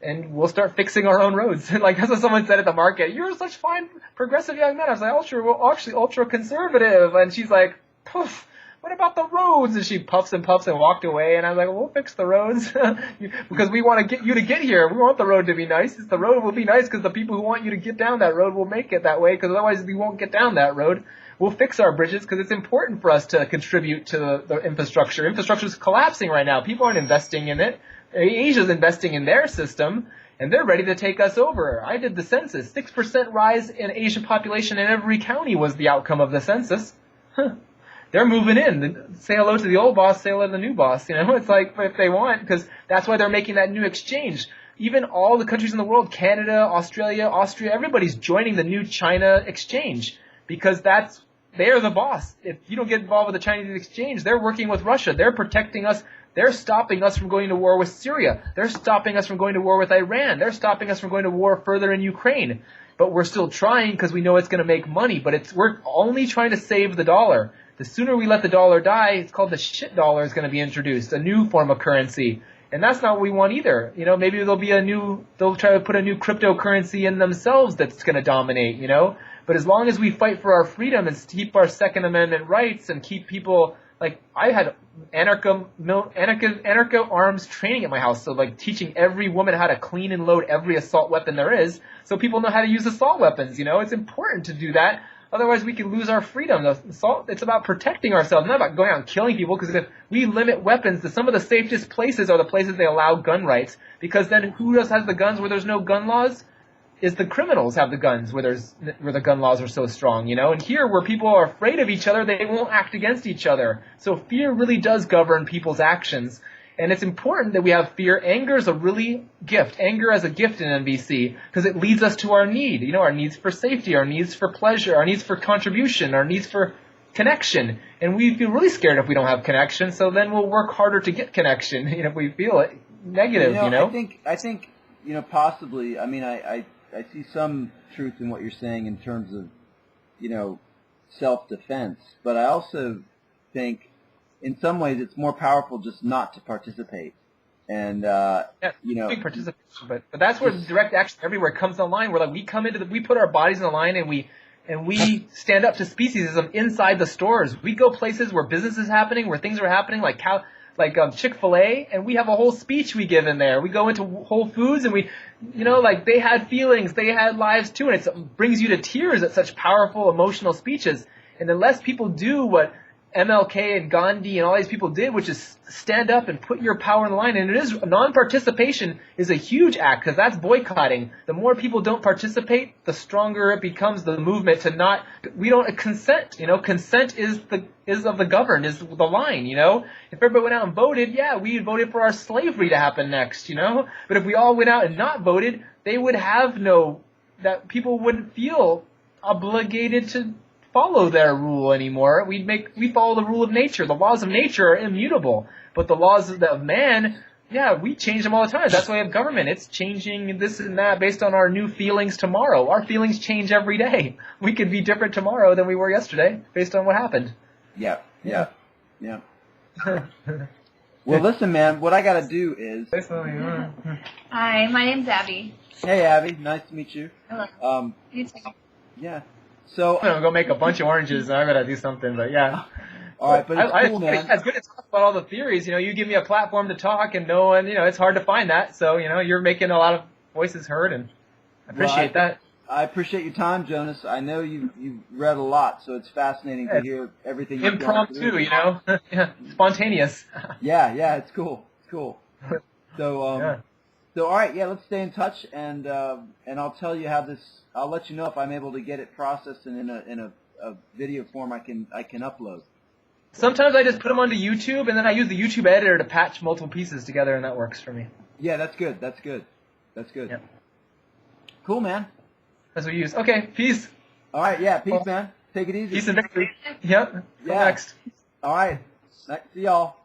and we'll start fixing our own roads. Like that's what someone said at the market. You're such fine progressive young man. I was like, ultra conservative. And she's like, poof. what about the roads? And she puffs and puffs and walked away. And I was like, we'll fix the roads because we want to get you to get here. We want the road to be nice. The road will be nice because the people who want you to get down that road will make it that way, because otherwise we won't get down that road. We'll fix our bridges because it's important for us to contribute to the infrastructure. Infrastructure is collapsing right now. People aren't investing in it. Asia's investing in their system, and they're ready to take us over. I did the census. 6% rise in Asian population in every county was the outcome of the census. They're moving in. Say hello to the old boss, say hello to the new boss. It's like, if they want, because that's why they're making that new exchange. Even all the countries in the world, Canada, Australia, Austria, everybody's joining the new China exchange, because they're the boss. If you don't get involved with the Chinese exchange, they're working with Russia. They're protecting us. They're stopping us from going to war with Syria. They're stopping us from going to war with Iran. They're stopping us from going to war further in Ukraine. But we're still trying because we know it's going to make money. But we're only trying to save the dollar. The sooner we let the dollar die, it's called the shit dollar, is going to be introduced, a new form of currency. And that's not what we want either. Maybe they'll try to put a new cryptocurrency in themselves that's going to dominate, But as long as we fight for our freedom and keep our Second Amendment rights and keep people, like, I had anarcho arms training at my house, so like teaching every woman how to clean and load every assault weapon there is, so people know how to use assault weapons. It's important to do that. Otherwise, we could lose our freedom. It's about protecting ourselves, not about going out and killing people, because if we limit weapons, some of the safest places are the places they allow gun rights, because then who else has the guns where there's no gun laws? Is the criminals have the guns where the gun laws are so strong, And here, where people are afraid of each other, they won't act against each other. So fear really does govern people's actions. And it's important that we have fear. Anger is a really gift. Anger as a gift in NVC, because it leads us to our need. Our needs for safety, our needs for pleasure, our needs for contribution, our needs for connection. And we feel really scared if we don't have connection, so then we'll work harder to get connection, if we feel it negative, I think, possibly, I see some truth in what you're saying in terms of, self-defense, but I also think in some ways it's more powerful just not to participate. And, big participation, but that's where direct action everywhere comes online. Where we come we put our bodies in the line, and we stand up to speciesism inside the stores. We go places where business is happening, where things are happening, like Chick-fil-A, and we have a whole speech we give in there. We go into Whole Foods, and they had feelings, they had lives too, and it brings you to tears at such powerful emotional speeches. And unless people do what MLK and Gandhi and all these people did, which is stand up and put your power in the line, and non-participation is a huge act, because that's boycotting. The more people don't participate, the stronger it becomes the movement to we don't consent. Consent is of the governed, is the line. If everybody went out and voted, we voted for our slavery to happen next. But if we all went out and not voted, they would have that people wouldn't feel obligated to follow their rule anymore. We follow the rule of nature. The laws of nature are immutable, but the laws of man, we change them all the time. That's why we have government. It's changing this and that based on our new feelings tomorrow. Our feelings change every day. We could be different tomorrow than we were yesterday based on what happened. Yeah. Well, listen, man, what I got to do is... Hi, my name's Abby. Hey, Abby. Nice to meet you. Hello. You too. Yeah. So I'm gonna go make a bunch of oranges, and I gotta do something. But all right, but it's cool, man. It's good to talk about all the theories. You give me a platform to talk, and no one, it's hard to find that. So you're making a lot of voices heard, and I appreciate that. I appreciate your time, Jonas. I know you've read a lot, so it's fascinating to hear everything. Impromptu, spontaneous. Yeah, it's cool. It's cool. So So all right, let's stay in touch, and I'll tell you how this. I'll let you know if I'm able to get it processed and in a video form I can upload. Sometimes I just put them onto YouTube, and then I use the YouTube editor to patch multiple pieces together, and that works for me. Yeah, that's good. Yep. Cool, man. That's what we use. Okay, peace. All right, peace, man. Take it easy. Peace and victory. Yep. Yeah. Next. All right. See y'all.